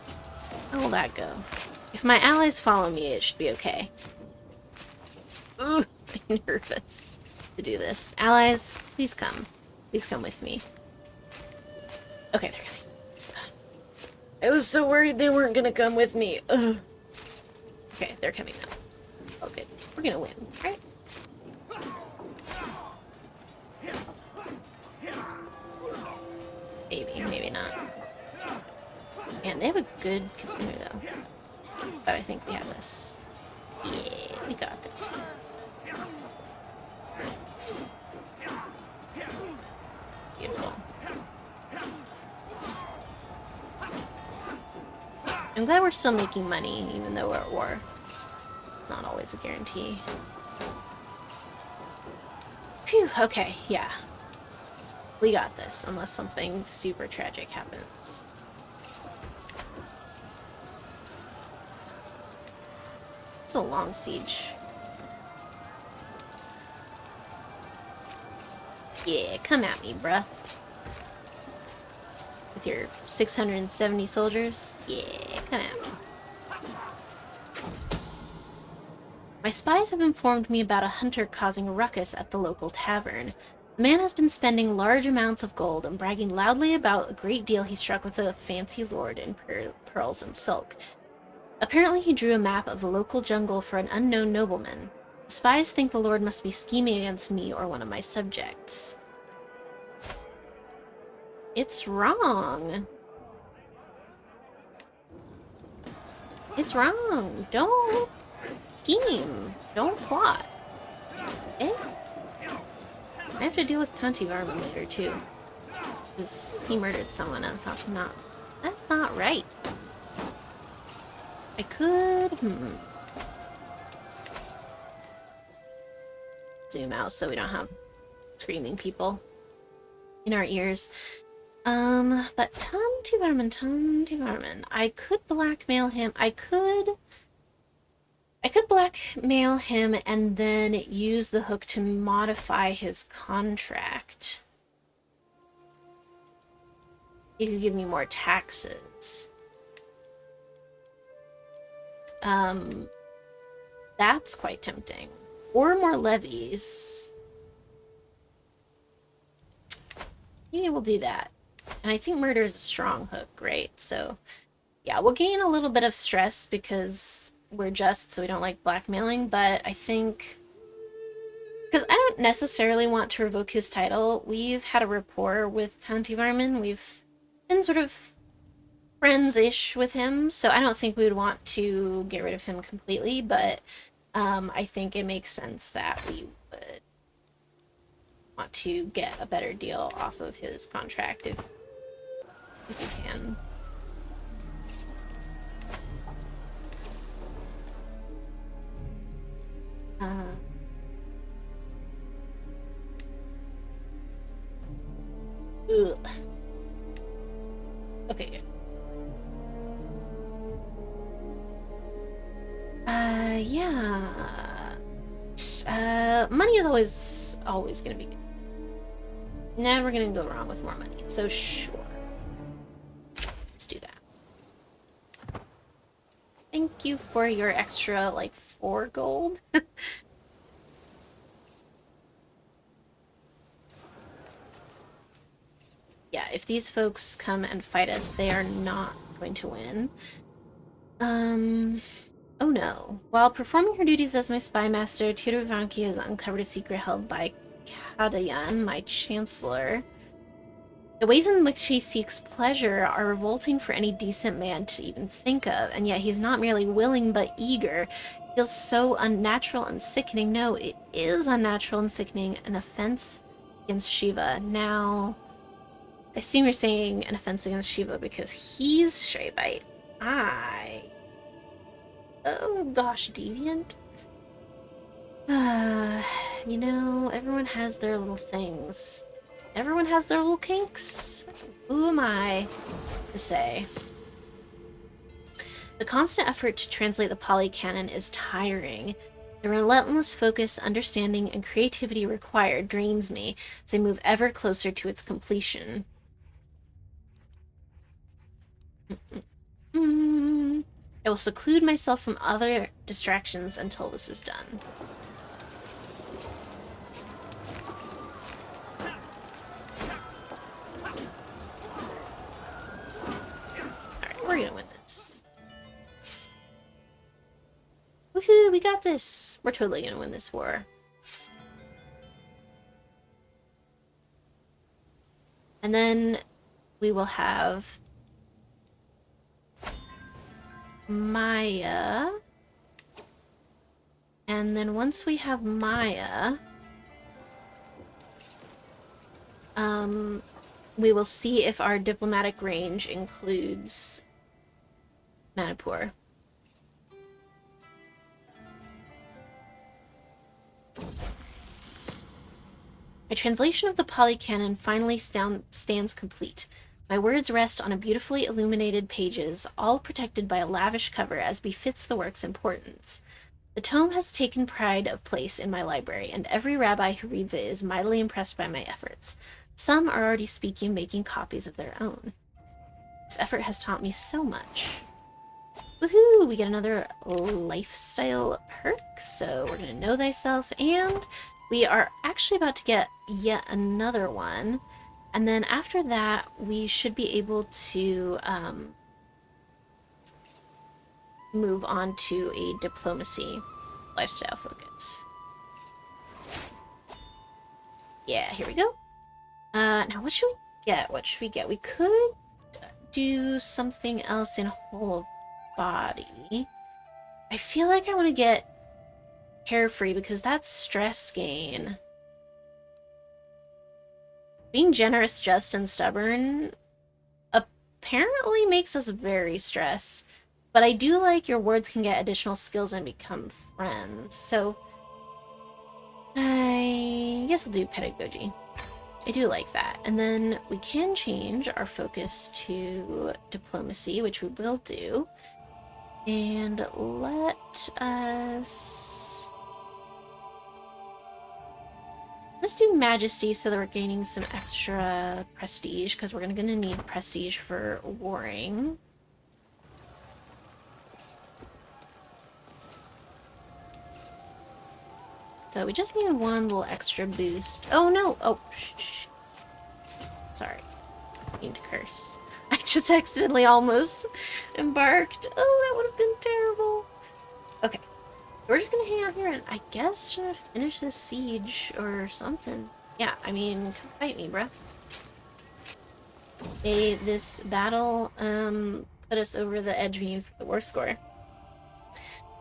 [SPEAKER 1] How will that go? If my allies follow me, it should be okay. Ugh, I'm nervous to do this. Allies, please come. Please come with me. Okay, they're coming. I was so worried they weren't gonna come with me. Ugh. Okay, they're coming now. Oh, good. We're gonna win, right? Maybe, maybe not. Man, they have a good commander, though. But I think we have this. Yeah, we got this. Beautiful. I'm glad we're still making money, even though we're at war. It's not always a guarantee. Phew, okay, yeah. We got this, unless something super tragic happens. It's a long siege. Yeah, come at me, bruh. With your 670 soldiers? Yeah, come at me. My spies have informed me about a hunter causing a ruckus at the local tavern. The man has been spending large amounts of gold and bragging loudly about a great deal he struck with a fancy lord in pearls and silk. Apparently he drew a map of the local jungle for an unknown nobleman. The spies think the lord must be scheming against me or one of my subjects. It's wrong. It's wrong. Don't scheme. Don't plot. Eh? I have to deal with Tanti Varman later, too. Because he murdered someone and that's not right. I could... Zoom out so we don't have screaming people in our ears. But Tanti Varman. I could blackmail him. I could blackmail him and then use the hook to modify his contract. He could give me more taxes. That's quite tempting. Or more levies. Yeah, we'll do that. And I think murder is a strong hook, right? So, yeah, we'll gain a little bit of stress because we're just, so we don't like blackmailing, but I think... Because I don't necessarily want to revoke his title. We've had a rapport with Tanti Varman. We've been sort of friends-ish with him, so I don't think we would want to get rid of him completely, but I think it makes sense that we would want to get a better deal off of his contract if we can. Uh, ugh. Okay, good. Yeah. Money is always gonna be good. Never gonna go wrong with more money, so sure. Let's do that. Thank you for your extra, like, 4 gold. Yeah, if these folks come and fight us, they are not going to win. Oh no. While performing her duties as my spy master, Tudor Vanki has uncovered a secret held by Kadayan, my chancellor. The ways in which he seeks pleasure are revolting for any decent man to even think of, and yet he's not merely willing but eager. It feels so unnatural and sickening. No, it is unnatural and sickening, an offense against Shiva. Now, I assume you're saying an offense against Shiva because he's Shaivite. Oh gosh, deviant? You know, everyone has their little things. Everyone has their little kinks. Who am I to say? The constant effort to translate the Pali Canon is tiring. The relentless focus, understanding, and creativity required drains me as I move ever closer to its completion. I will seclude myself from other distractions until this is done. Alright, we're gonna win this. Woohoo, we got this! We're totally gonna win this war. And then we will have Maya. And then once we have Maya, we will see if our diplomatic range includes Manipur. My translation of the Pali Canon finally stands complete. My words rest on a beautifully illuminated pages, all protected by a lavish cover as befits the work's importance. The tome has taken pride of place in my library, and every rabbi who reads it is mightily impressed by my efforts. Some are already speaking, making copies of their own. This effort has taught me so much. Woohoo! We get another lifestyle perk, so we're gonna know thyself, and we are actually about to get yet another one. And then after that, we should be able to move on to a diplomacy lifestyle focus. Yeah, here we go. Now what should we get? What should we get? We could do something else in whole of body. I feel like I want to get carefree because that's stress gain. Being generous, just, and stubborn apparently makes us very stressed. But I do like your wards can get additional skills and become friends. So I guess I'll do pedagogy. I do like that. And then we can change our focus to diplomacy, which we will do. And let us... Let's do Majesty so that we're gaining some extra prestige, because we're going to need prestige for warring. So we just need one little extra boost. Oh no! Oh, shh. Sorry. I need to curse. I just accidentally almost embarked. Oh, that would have been terrible. Okay. We're just gonna hang out here and I guess finish this siege or something. Yeah, I mean, come fight me, bruh. This battle put us over the edge being for the war score.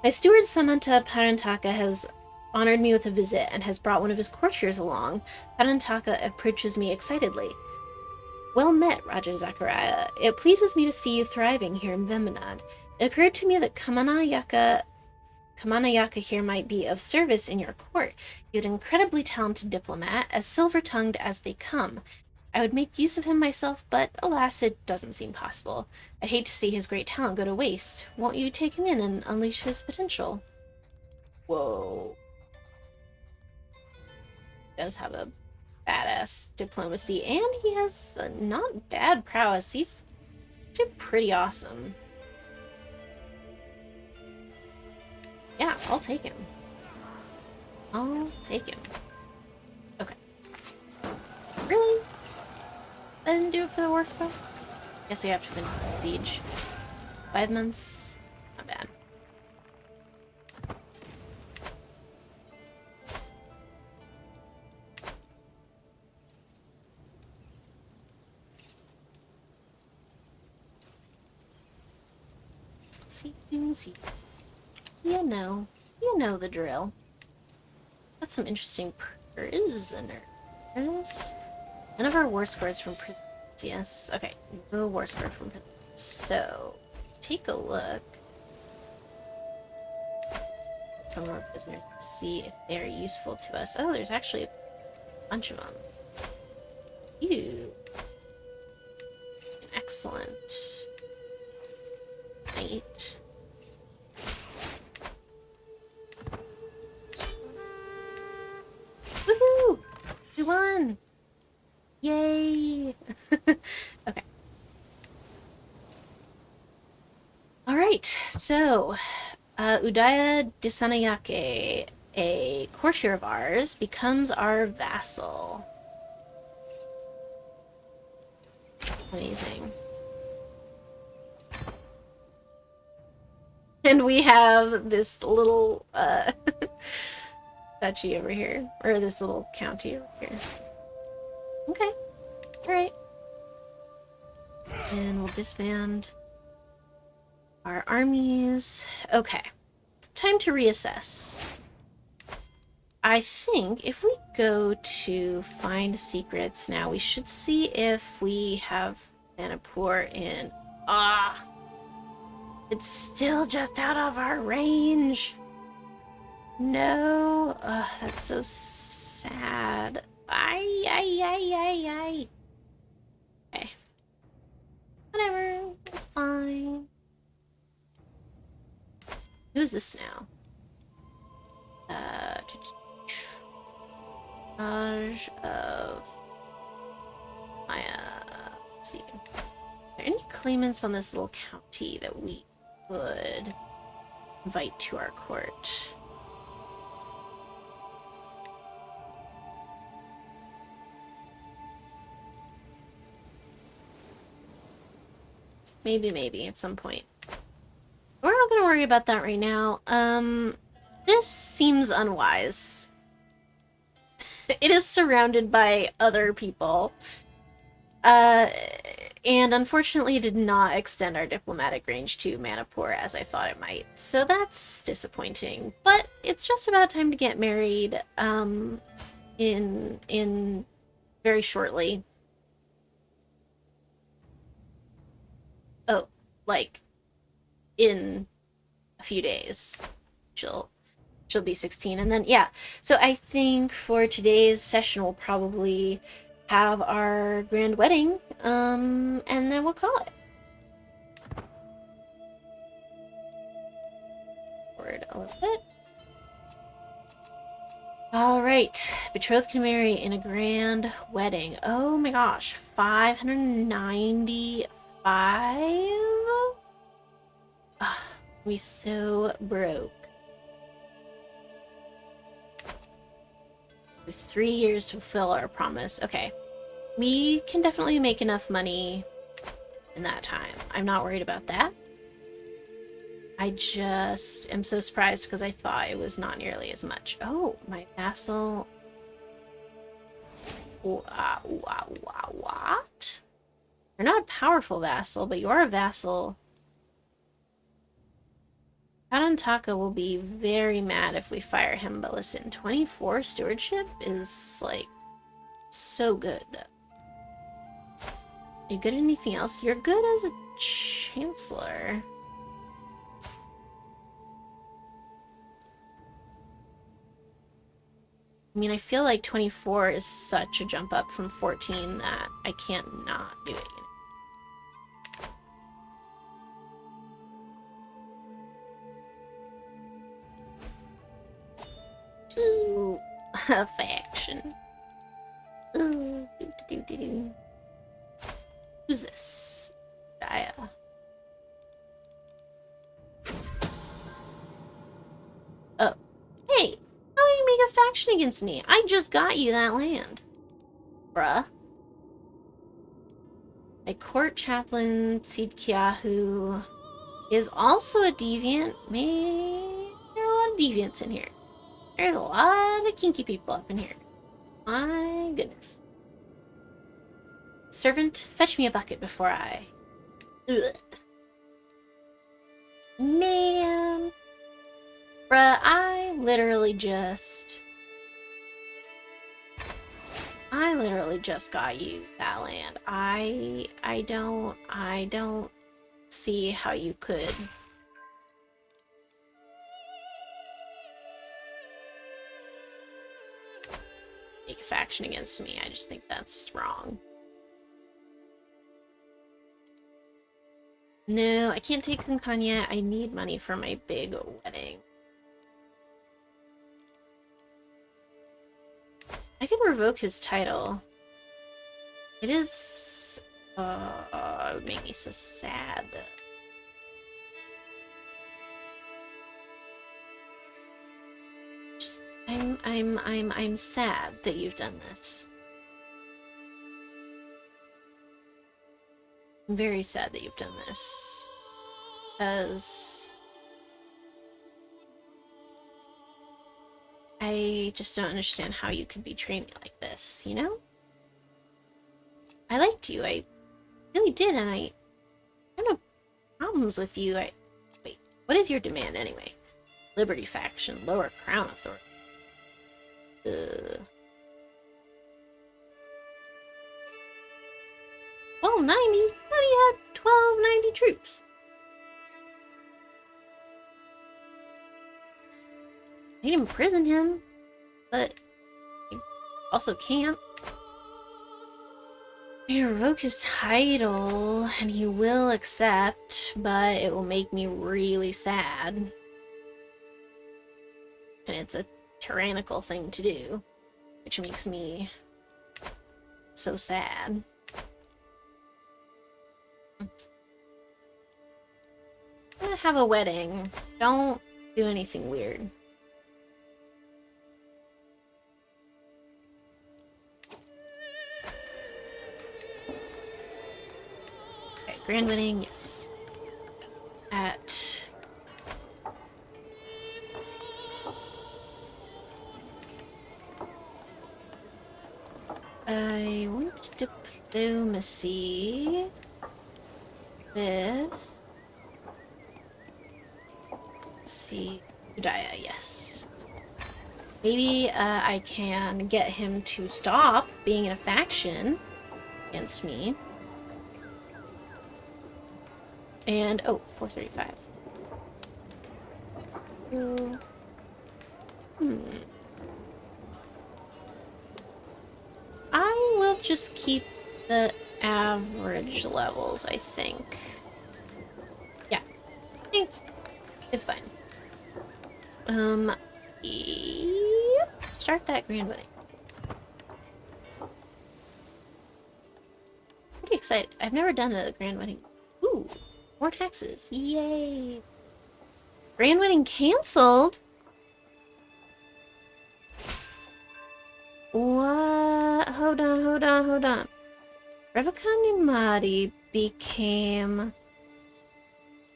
[SPEAKER 1] My steward Samanta Parantaka has honored me with a visit and has brought one of his courtiers along. Parantaka approaches me excitedly. Well met, Raja Zaccaria. It pleases me to see you thriving here in Vemanad. It occurred to me that Kamana Yaka Kamanayaka here might be of service in your court. He's an incredibly talented diplomat, as silver-tongued as they come. I would make use of him myself, but alas, it doesn't seem possible. I'd hate to see his great talent go to waste. Won't you take him in and unleash his potential? Whoa. He does have a badass diplomacy, and he has a not bad prowess. He's actually pretty awesome. Yeah, I'll take him. I'll take him. Okay. Really? I didn't do it for the war spell? Guess we have to finish the siege. 5 months? Not bad. See. You know the drill. That's some interesting prisoners. None of our war scores from prisoners. Yes. Okay. No war score from prisoners. So, take a look. Some more prisoners and see if they're useful to us. Oh, there's actually a bunch of them. Ew. Excellent. Knight. Woohoo! We won! Yay! Okay. Alright, so Udaya Disanayake, a courtier of ours, becomes our vassal. Amazing. And we have this little duchy over here, or this little county over here. Okay, alright. And we'll disband our armies. Okay, time to reassess. I think if we go to find secrets now, we should see if we have Manipur in... It's still just out of our range. No. Ugh, that's so sad. Ay. Okay. Whatever. It's fine. Who's this now? Raj of Maya. Let's see. Are there any claimants on this little county that we could invite to our court? Maybe at some point. We're not gonna worry about that right now. This seems unwise. It is surrounded by other people. And unfortunately did not extend our diplomatic range to Manipur as I thought it might. So that's disappointing. But it's just about time to get married, in very shortly. Oh, like, in a few days. She'll be 16, and then, yeah. So I think for today's session, we'll probably have our grand wedding, and then we'll call it. Forward a little bit. Alright, betrothed can marry in a grand wedding. Oh my gosh, 595? Ugh, we so broke. With 3 years to fulfill our promise. Okay. We can definitely make enough money in that time. I'm not worried about that. I just am so surprised because I thought it was not nearly as much. Oh, my vassal. What? You're not a powerful vassal, but you are a vassal. Karantaka will be very mad if we fire him, but listen, 24 stewardship is, like, so good, though. Are you good at anything else? You're good as a chancellor. I mean, I feel like 24 is such a jump up from 14 that I can't not do it, Ooh, a faction. Ooh, who's this? Gaia. Oh, hey, how do you make a faction against me? I just got you that land. Bruh. My court chaplain, Cidkiahu, is also a deviant. Man, there are a lot of deviants in here. There's a lot of kinky people up in here. My goodness. Servant, fetch me a bucket before I... Ugh. Man. Bruh, I literally just got you that land. I don't see how you could make a faction against me. I just think that's wrong. No, I can't take Kunkan yet. I need money for my big wedding. I can revoke his title. It is... it would make me so sad. Just, I'm sad that you've done this. I'm very sad that you've done this. Because... I just don't understand how you could betray me like this, you know? I liked you, I really did, and I had no problems with you. Wait, what is your demand anyway? Liberty faction, lower crown authority. 1290? How do you have 1290 troops? I can imprison him, but I also can't. I revoke his title, and he will accept, but it will make me really sad. And it's a tyrannical thing to do, which makes me so sad. I'm gonna have a wedding. Don't do anything weird. Okay, grand wedding, yes. At... I want diplomacy with... Let's see... Udaya, yes. Maybe I can get him to stop being in a faction against me. And, oh, 435. I will just keep the average levels, I think. Yeah, I think it's fine. Yep. Start that grand wedding. Pretty excited. I've never done a grand wedding. Ooh, more taxes. Yay. Grand wedding canceled? What? Hold on. Revakanimati became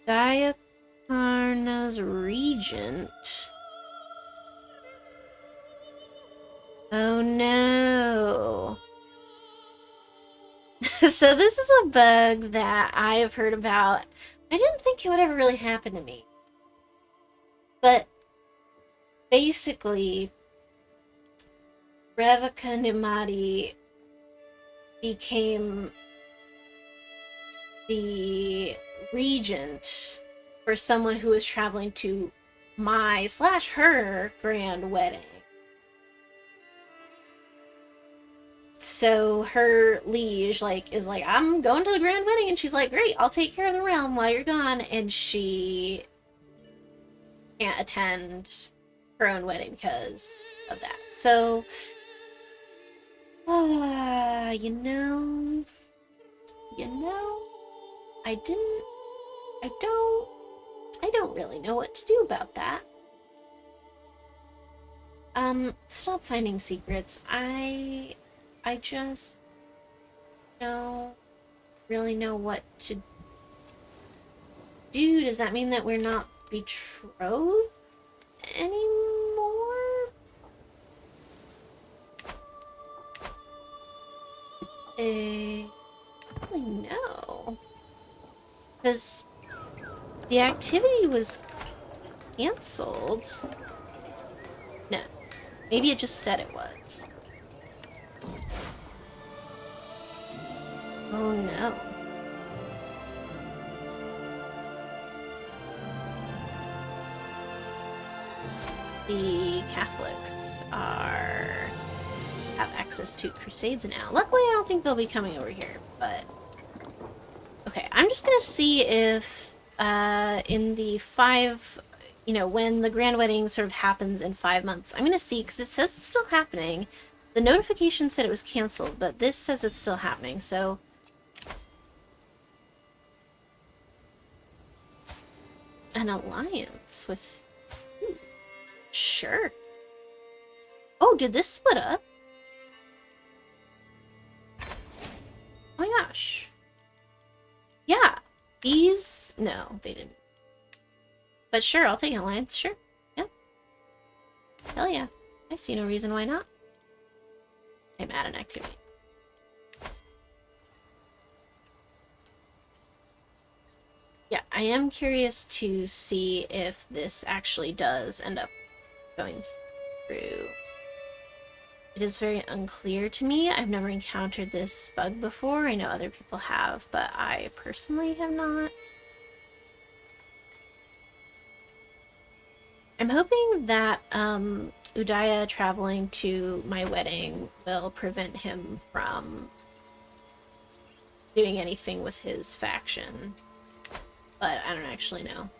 [SPEAKER 1] Gayakarna's regent. Oh no. So this is a bug that I have heard about. I didn't think it would ever really happen to me. But basically, Revakanimati became the regent for someone who was traveling to my/her grand wedding. So her liege, like, is like, I'm going to the grand wedding, and she's like, great, I'll take care of the realm while you're gone, and she can't attend her own wedding because of that. So, you know, I didn't, I don't really know what to do about that. Stop finding secrets. I just don't really know what to do. Does that mean that we're not betrothed anymore? No. Because the activity was canceled. No. Maybe it just said it was. Oh no. The Catholics have access to crusades now. Luckily, I don't think they'll be coming over here, but okay, I'm just gonna see if in the when the grand wedding sort of happens in 5 months, I'm gonna see, because it says it's still happening. The notification said it was canceled, but this says it's still happening, so an alliance with... Sure. Oh, did this split up? Oh my gosh. Yeah. These... No, they didn't. But sure, I'll take an alliance. Sure. Yeah. Hell yeah. I see no reason why not. I'm at an activity. Yeah, I am curious to see if this actually does end up going through. It is very unclear to me. I've never encountered this bug before. I know other people have, but I personally have not. I'm hoping that Udaya traveling to my wedding will prevent him from doing anything with his faction. But I don't actually know.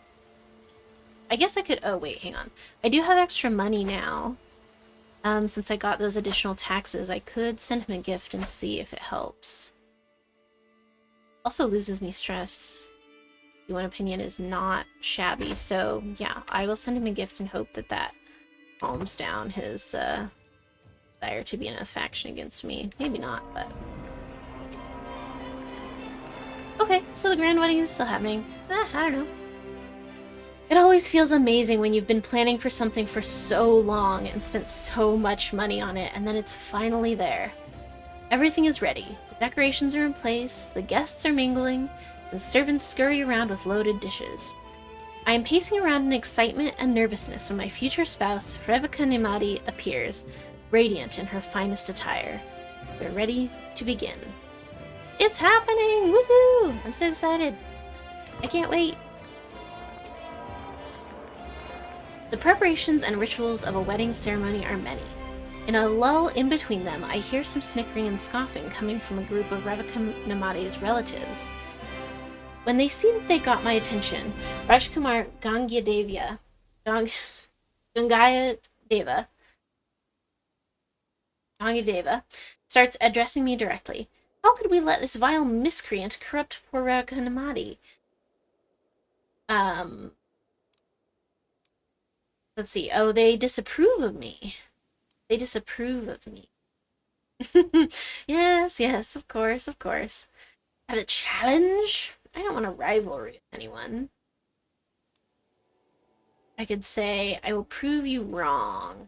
[SPEAKER 1] I guess I could... Oh, wait, hang on. I do have extra money now. Since I got those additional taxes, I could send him a gift and see if it helps. Also loses me stress. One opinion is not shabby, so yeah, I will send him a gift and hope that that calms down his desire to be in a faction against me. Maybe not, but... Okay, so the grand wedding is still happening. I don't know. It always feels amazing when you've been planning for something for so long and spent so much money on it, and then it's finally there. Everything is ready. The decorations are in place, the guests are mingling, and servants scurry around with loaded dishes. I am pacing around in excitement and nervousness when my future spouse, Revika Nimadi, appears, radiant in her finest attire. We're ready to begin. It's happening! Woohoo! I'm so excited. I can't wait. The preparations and rituals of a wedding ceremony are many. In a lull in between them, I hear some snickering and scoffing coming from a group of Revika Nimadi's relatives. When they see that they got my attention, Rajkumar Gangadeva starts addressing me directly. How could we let this vile miscreant corrupt poor Revika Nimadi? Let's see. Oh, they disapprove of me. They disapprove of me. Yes, of course. At a challenge? I don't want a rivalry with anyone. I could say, I will prove you wrong.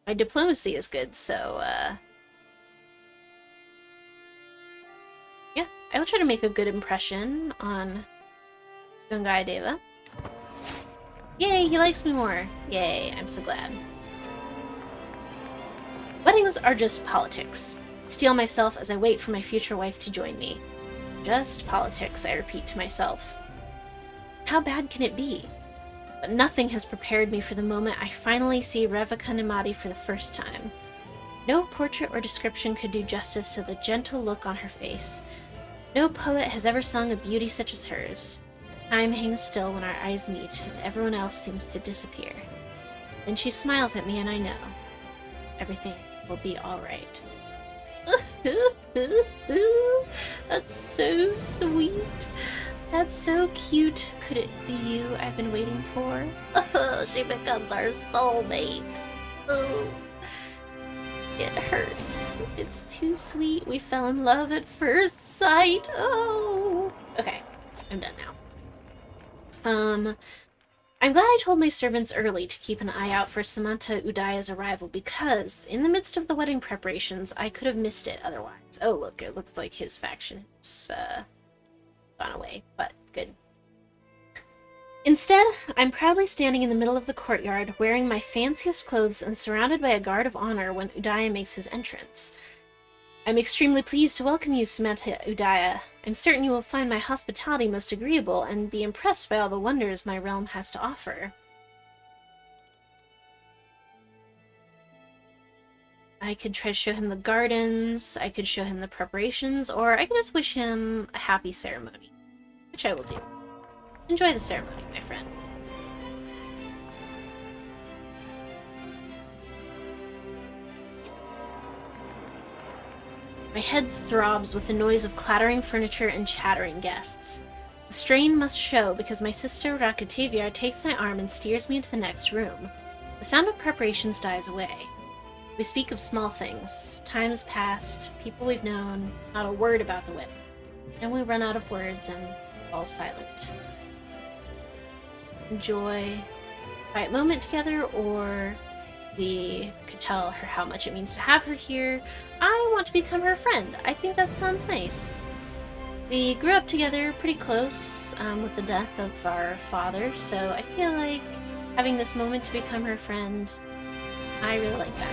[SPEAKER 1] My diplomacy is good, so, yeah, I will try to make a good impression on Gangadeva. Yay, he likes me more. Yay, I'm so glad. Weddings are just politics. Steel myself as I wait for my future wife to join me. Just politics, I repeat to myself. How bad can it be? But nothing has prepared me for the moment I finally see Revika Nimadi for the first time. No portrait or description could do justice to the gentle look on her face. No poet has ever sung a beauty such as hers. Time hangs still when our eyes meet, and everyone else seems to disappear. Then she smiles at me, and I know everything will be all right. That's so sweet. That's so cute. Could it be you I've been waiting for? She becomes our soulmate. Oh, it hurts. It's too sweet. We fell in love at first sight. Oh. Okay, I'm done now. I'm glad I told my servants early to keep an eye out for Samantha Udaya's arrival because, in the midst of the wedding preparations, I could have missed it otherwise. Oh, look, it looks like his faction has gone away, but good. Instead, I'm proudly standing in the middle of the courtyard, wearing my fanciest clothes and surrounded by a guard of honor when Udaya makes his entrance. I'm extremely pleased to welcome you, Samantha Udaya. I'm certain you will find my hospitality most agreeable and be impressed by all the wonders my realm has to offer. I could try to show him the gardens, I could show him the preparations, or I could just wish him a happy ceremony, which I will do. Enjoy the ceremony, my friend. My head throbs with the noise of clattering furniture and chattering guests. The strain must show because my sister Rakatavia takes my arm and steers me into the next room. The sound of preparations dies away. We speak of small things, times past, people we've known, not a word about the wedding. Then we run out of words and fall silent. Enjoy a quiet moment together, or we could tell her how much it means to have her here. I want to become her friend. I think that sounds nice. We grew up together pretty close with the death of our father, so I feel like having this moment to become her friend, I really like that.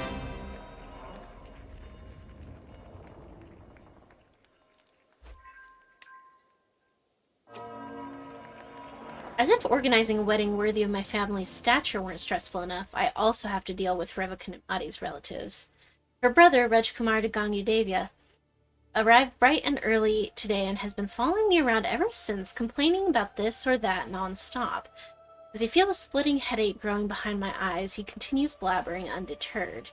[SPEAKER 1] As if organizing a wedding worthy of my family's stature weren't stressful enough, I also have to deal with Revakanamati's relatives. Her brother, Rajkumar Gangudevya, arrived bright and early today and has been following me around ever since, complaining about this or that non-stop. As I feel a splitting headache growing behind my eyes, he continues blabbering undeterred.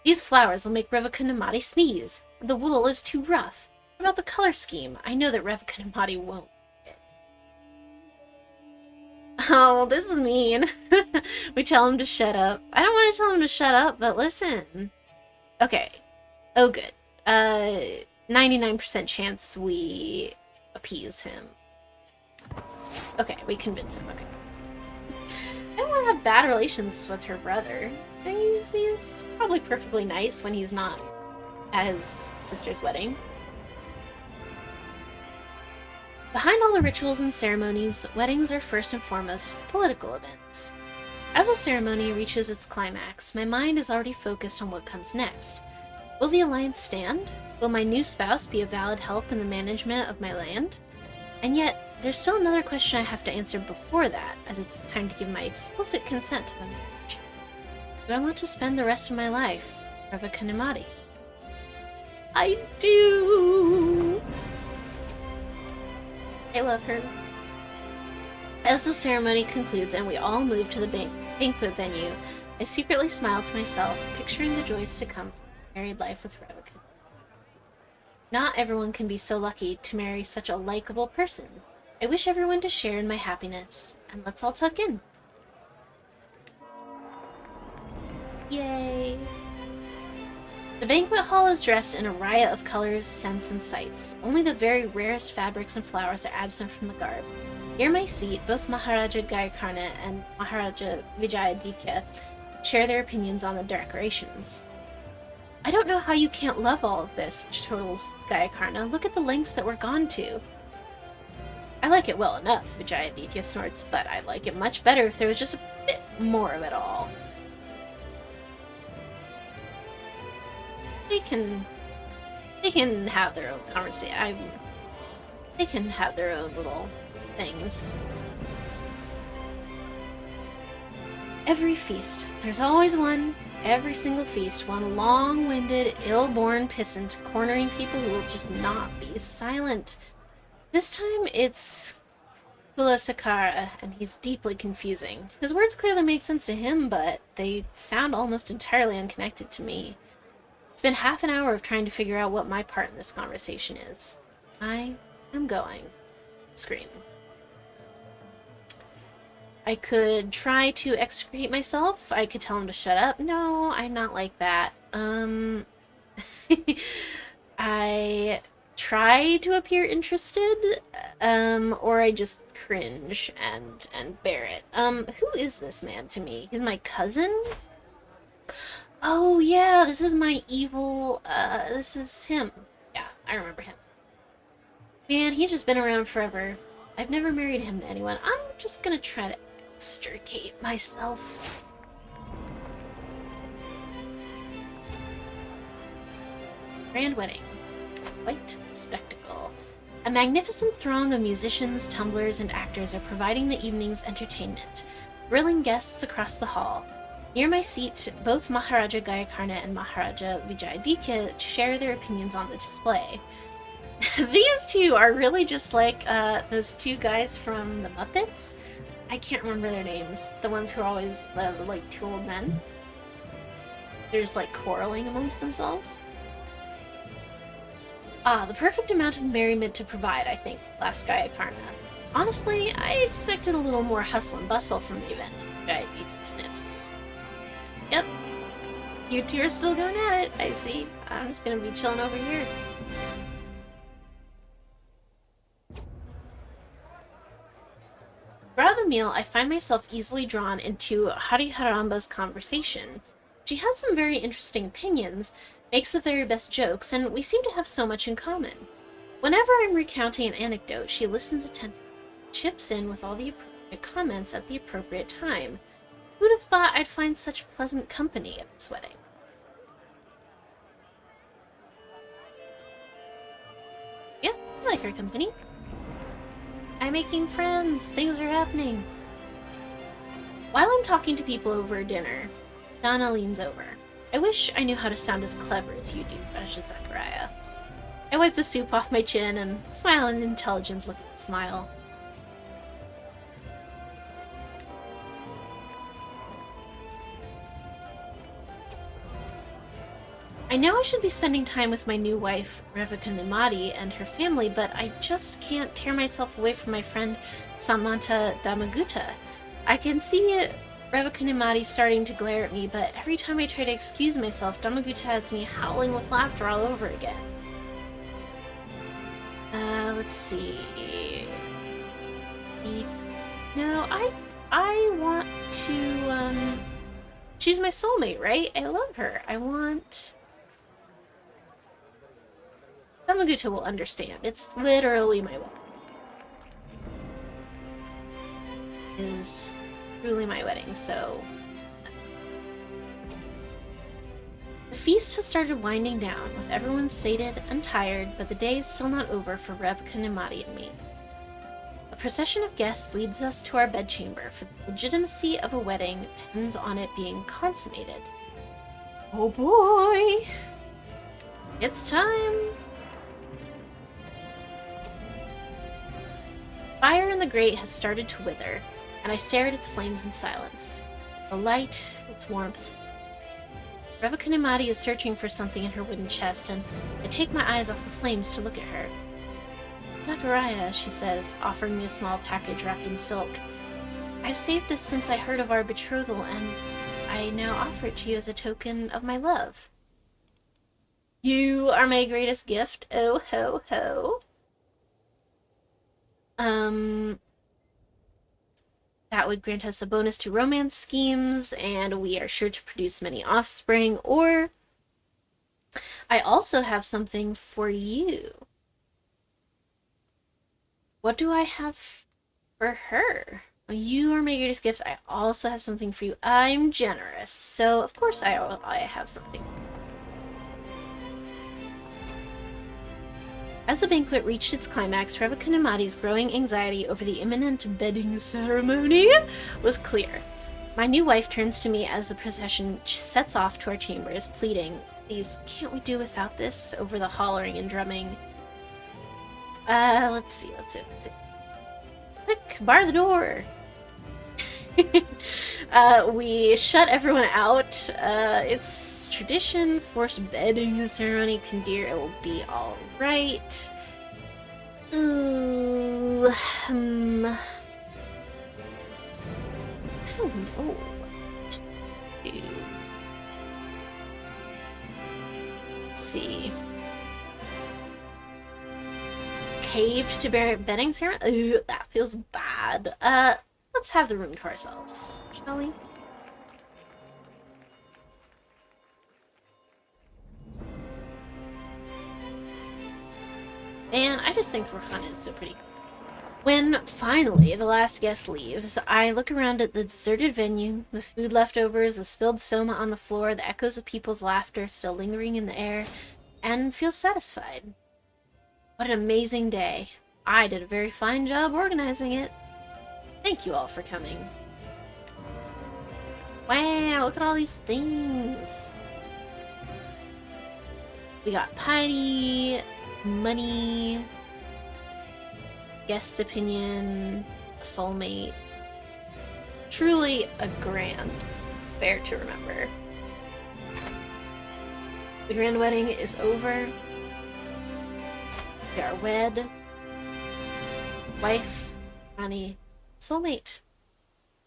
[SPEAKER 1] These flowers will make Revakanamati sneeze. The wool is too rough. What about the color scheme? I know that Revakanamati won't. Oh, this is mean. We tell him to shut up. I don't want to tell him to shut up, but listen. Okay. Oh, good. 99% chance we appease him. Okay, we convince him. Okay. I don't want to have bad relations with her brother. He's probably perfectly nice when he's not at his sister's wedding. Behind all the rituals and ceremonies, weddings are first and foremost political events. As a ceremony reaches its climax, my mind is already focused on what comes next. Will the alliance stand? Will my new spouse be a valid help in the management of my land? And yet, there's still another question I have to answer before that, as it's time to give my explicit consent to the marriage. Do I want to spend the rest of my life with Revakanamati? I do! I love her. As the ceremony concludes and we all move to the banquet venue, I secretly smile to myself, picturing the joys to come from a married life with Revakan. Not everyone can be so lucky to marry such a likable person. I wish everyone to share in my happiness, and let's all tuck in. Yay! The banquet hall is dressed in a riot of colors, scents, and sights. Only the very rarest fabrics and flowers are absent from the garb. Near my seat, both Maharaja Gayakarna and Maharaja Vijayaditya share their opinions on the decorations. I don't know how you can't love all of this, chortles Gayakarna. Look at the lengths that we're gone to. I like it well enough, Vijayaditya snorts, but I'd like it much better if there was just a bit more of it all. They can have their own conversation. They can have their own little things. Every feast. There's always one. Every single feast. One long-winded, ill-born pissant cornering people who will just not be silent. This time it's Zaccaria, and he's deeply confusing. His words clearly make sense to him, but they sound almost entirely unconnected to me. It's been half an hour of trying to figure out what my part in this conversation is. I am going. Scream. I could try to excrete myself. I could tell him to shut up. No, I'm not like that. I try to appear interested, or I just cringe and bear it. Who is this man to me? He's my cousin? Oh yeah, this is my evil, this is him. Yeah, I remember him. Man, he's just been around forever. I've never married him to anyone. I'm just gonna try to extricate myself. Grand wedding. White spectacle. A magnificent throng of musicians, tumblers, and actors are providing the evening's entertainment, grilling guests across the hall. Near my seat, both Maharaja Gayakarna and Maharaja Vijayaditya share their opinions on the display. These two are really just like those two guys from the Muppets. I can't remember their names. The ones who are always like two old men. They're just like quarreling amongst themselves. Ah, the perfect amount of merriment to provide, I think, laughs Gayakarna. Honestly, I expected a little more hustle and bustle from the event. Vijayaditya sniffs. Yep. You two are still going at it, I see. I'm just gonna be chilling over here. Throughout the meal, I find myself easily drawn into Hariharamba's conversation. She has some very interesting opinions, makes the very best jokes, and we seem to have so much in common. Whenever I'm recounting an anecdote, she listens attentively, chips in with all the appropriate comments at the appropriate time. Who'd have thought I'd find such pleasant company at this wedding? Yeah, I like her company. I'm making friends. Things are happening. While I'm talking to people over dinner, Donna leans over. I wish I knew how to sound as clever as you do, Zaccaria. I wipe the soup off my chin and smile an intelligent-looking smile. I know I should be spending time with my new wife, Revika Nimadi, and her family, but I just can't tear myself away from my friend Samantha Damaguta. I can see Revika Nimadi starting to glare at me, but every time I try to excuse myself, Damaguta has me howling with laughter all over again. Let's see. No, I want to, she's my soulmate, right? I love her. I want... Damaguta will understand. It's literally my wedding. It is truly my wedding, so... The feast has started winding down, with everyone sated and tired, but the day is still not over for Revika Nimadi and me. A procession of guests leads us to our bedchamber, for the legitimacy of a wedding depends on it being consummated. Oh boy! It's time! Fire in the grate has started to wither, and I stare at its flames in silence. The light, its warmth. Revika Nimadi is searching for something in her wooden chest, and I take my eyes off the flames to look at her. Zaccaria, she says, offering me a small package wrapped in silk. I've saved this since I heard of our betrothal, and I now offer it to you as a token of my love. You are my greatest gift, oh ho ho. That would grant us a bonus to romance schemes, and we are sure to produce many offspring, or I also have something for you. What do I have for her? You are my greatest gift. I also have something for you. I'm generous, so of course I have something. As the banquet reached its climax, Revika Nimadi's growing anxiety over the imminent bedding ceremony was clear. My new wife turns to me as the procession sets off to our chambers, pleading, "Please, can't we do without this?" over the hollering and drumming. Let's see. Quick, bar the door. We shut everyone out. It's tradition, forced bedding the ceremony. Kandir, it will be alright. Ooh, I don't know what to do. Let's see. Caved to bedding ceremony? Ooh, that feels bad. Let's have the room to ourselves, shall we? Man, I just think Rohan is so pretty. When, finally, the last guest leaves, I look around at the deserted venue, the food leftovers, the spilled soma on the floor, the echoes of people's laughter still lingering in the air, and feel satisfied. What an amazing day. I did a very fine job organizing it. Thank you all for coming. Wow, look at all these things. We got piety, money, guest opinion, a soulmate. Truly a grand fair to remember. The grand wedding is over. We are wed. Wife, Rani, soulmate.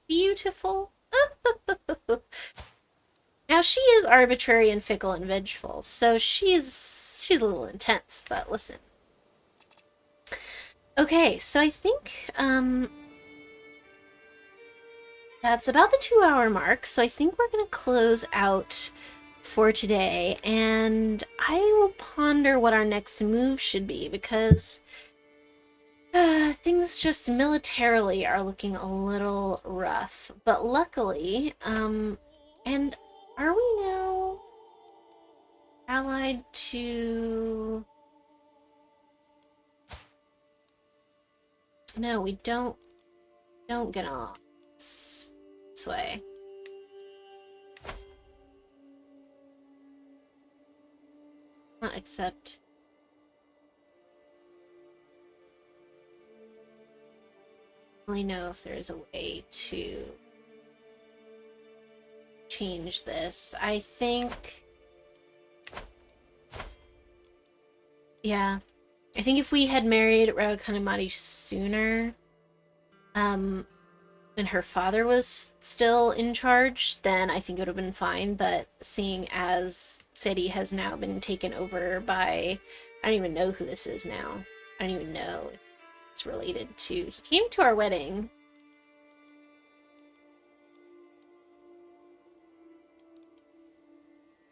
[SPEAKER 1] Beautiful. Now she is arbitrary and fickle and vengeful, so she's a little intense, but listen. Okay, so I think that's about the 2-hour mark, so I think we're gonna close out for today, and I will ponder what our next move should be, because things just militarily are looking a little rough. But luckily, and are we now allied to... No, we don't get along this way. Not accept. I don't know if there's a way to change this. I think... Yeah. I think if we had married Raukanamati sooner, and her father was still in charge, then I think it would have been fine, but seeing as Seti has now been taken over by... I don't even know who this is now. I don't even know if it's related to... He came to our wedding.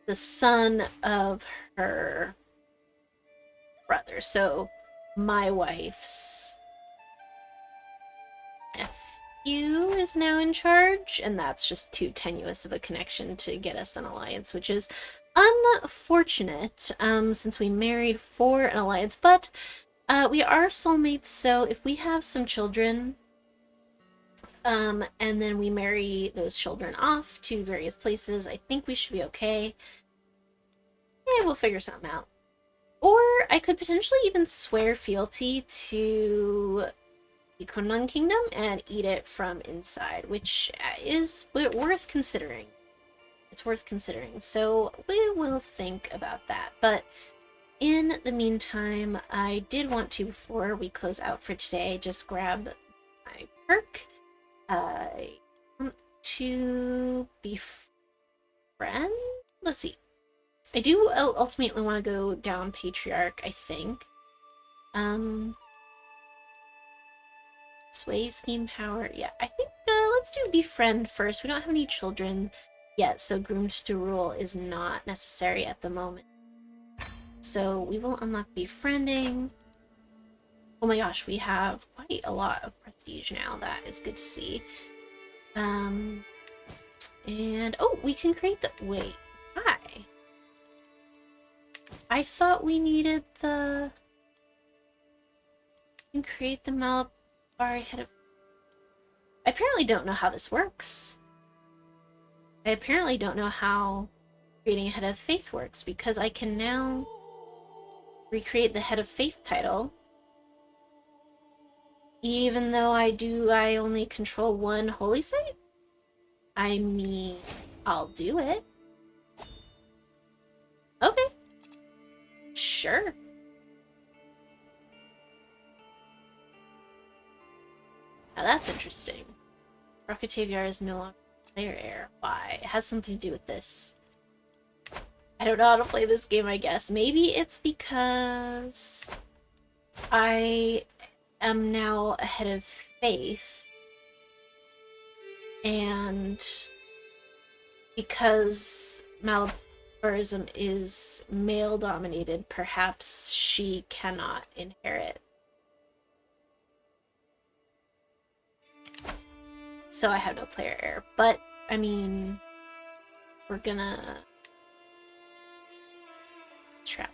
[SPEAKER 1] The son of her brother, so my wife's nephew is now in charge, and that's just too tenuous of a connection to get us an alliance, which is unfortunate, since we married for an alliance, but we are soulmates, so if we have some children, and then we marry those children off to various places, I think we should be okay. Yeah, we'll figure something out. Or I could potentially even swear fealty to the Kunlun Kingdom and eat it from inside, which is worth considering. It's worth considering, so we will think about that. But in the meantime, I did want to, before we close out for today, just grab my perk. I want to befriend? Let's see. I do ultimately want to go down Patriarch, I think. Sway, scheme, power. Yeah, I think let's do befriend first. We don't have any children yet, so groomed to rule is not necessary at the moment. So we will unlock befriending. Oh my gosh, we have quite a lot of prestige now. That is good to see. And oh, we can create the... Wait, hi. I thought we needed the... We can create the Malabari head of... I apparently don't know how this works. I apparently don't know how creating a Head of Faith works, because I can now recreate the Head of Faith title, even though I only control one holy site? I mean, I'll do it. Okay. Sure. Now that's interesting. Rocketaviar is no longer player heir. Why? It has something to do with this. I don't know how to play this game, I guess. Maybe it's because I am now a Head of Faith, and because Malabarism is male-dominated, perhaps she cannot inherit. So I have no player heir. But, I mean, we're gonna trap.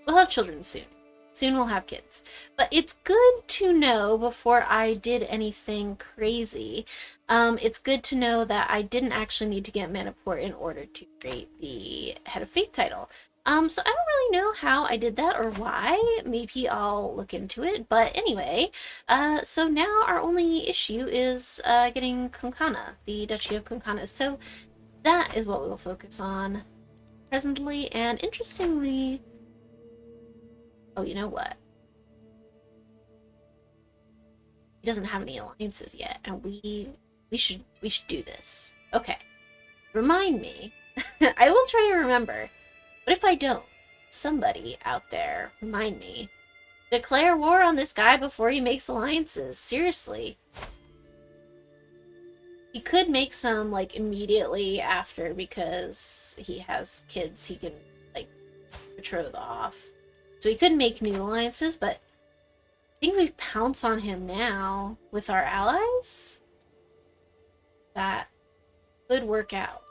[SPEAKER 1] We'll have children soon. Soon we'll have kids. But it's good to know before I did anything crazy. It's good to know that I didn't actually need to get Manipur in order to create the Head of Faith title. So I don't really know how I did that or why. Maybe I'll look into it. But anyway, so now our only issue is getting Konkana, the Duchy of Konkana. So that is what we will focus on presently. And interestingly, oh, you know what? He doesn't have any alliances yet, and we should do this. Okay. Remind me. I will try to remember. But if I don't, somebody out there remind me. Declare war on this guy before he makes alliances. Seriously. He could make some, like, immediately after, because he has kids he can, like, betroth off. So he could make new alliances, but I think we pounce on him now with our allies. That could work out.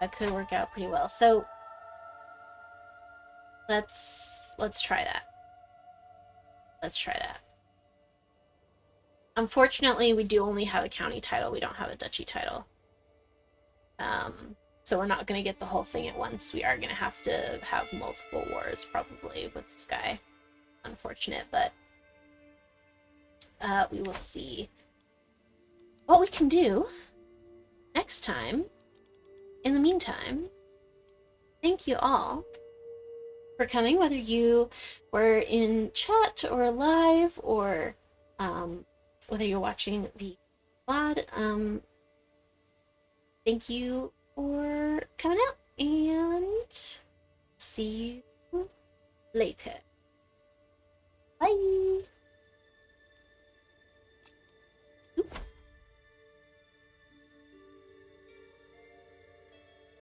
[SPEAKER 1] That could work out pretty well. So let's try that. Let's try that. Unfortunately, we do only have a county title. We don't have a duchy title. So we're not going to get the whole thing at once. We are going to have multiple wars, probably, with this guy. Unfortunate, but we will see what we can do next time. In the meantime, thank you all for coming, whether you were in chat or live, or whether you're watching the VOD. Thank you for coming out, and see you later.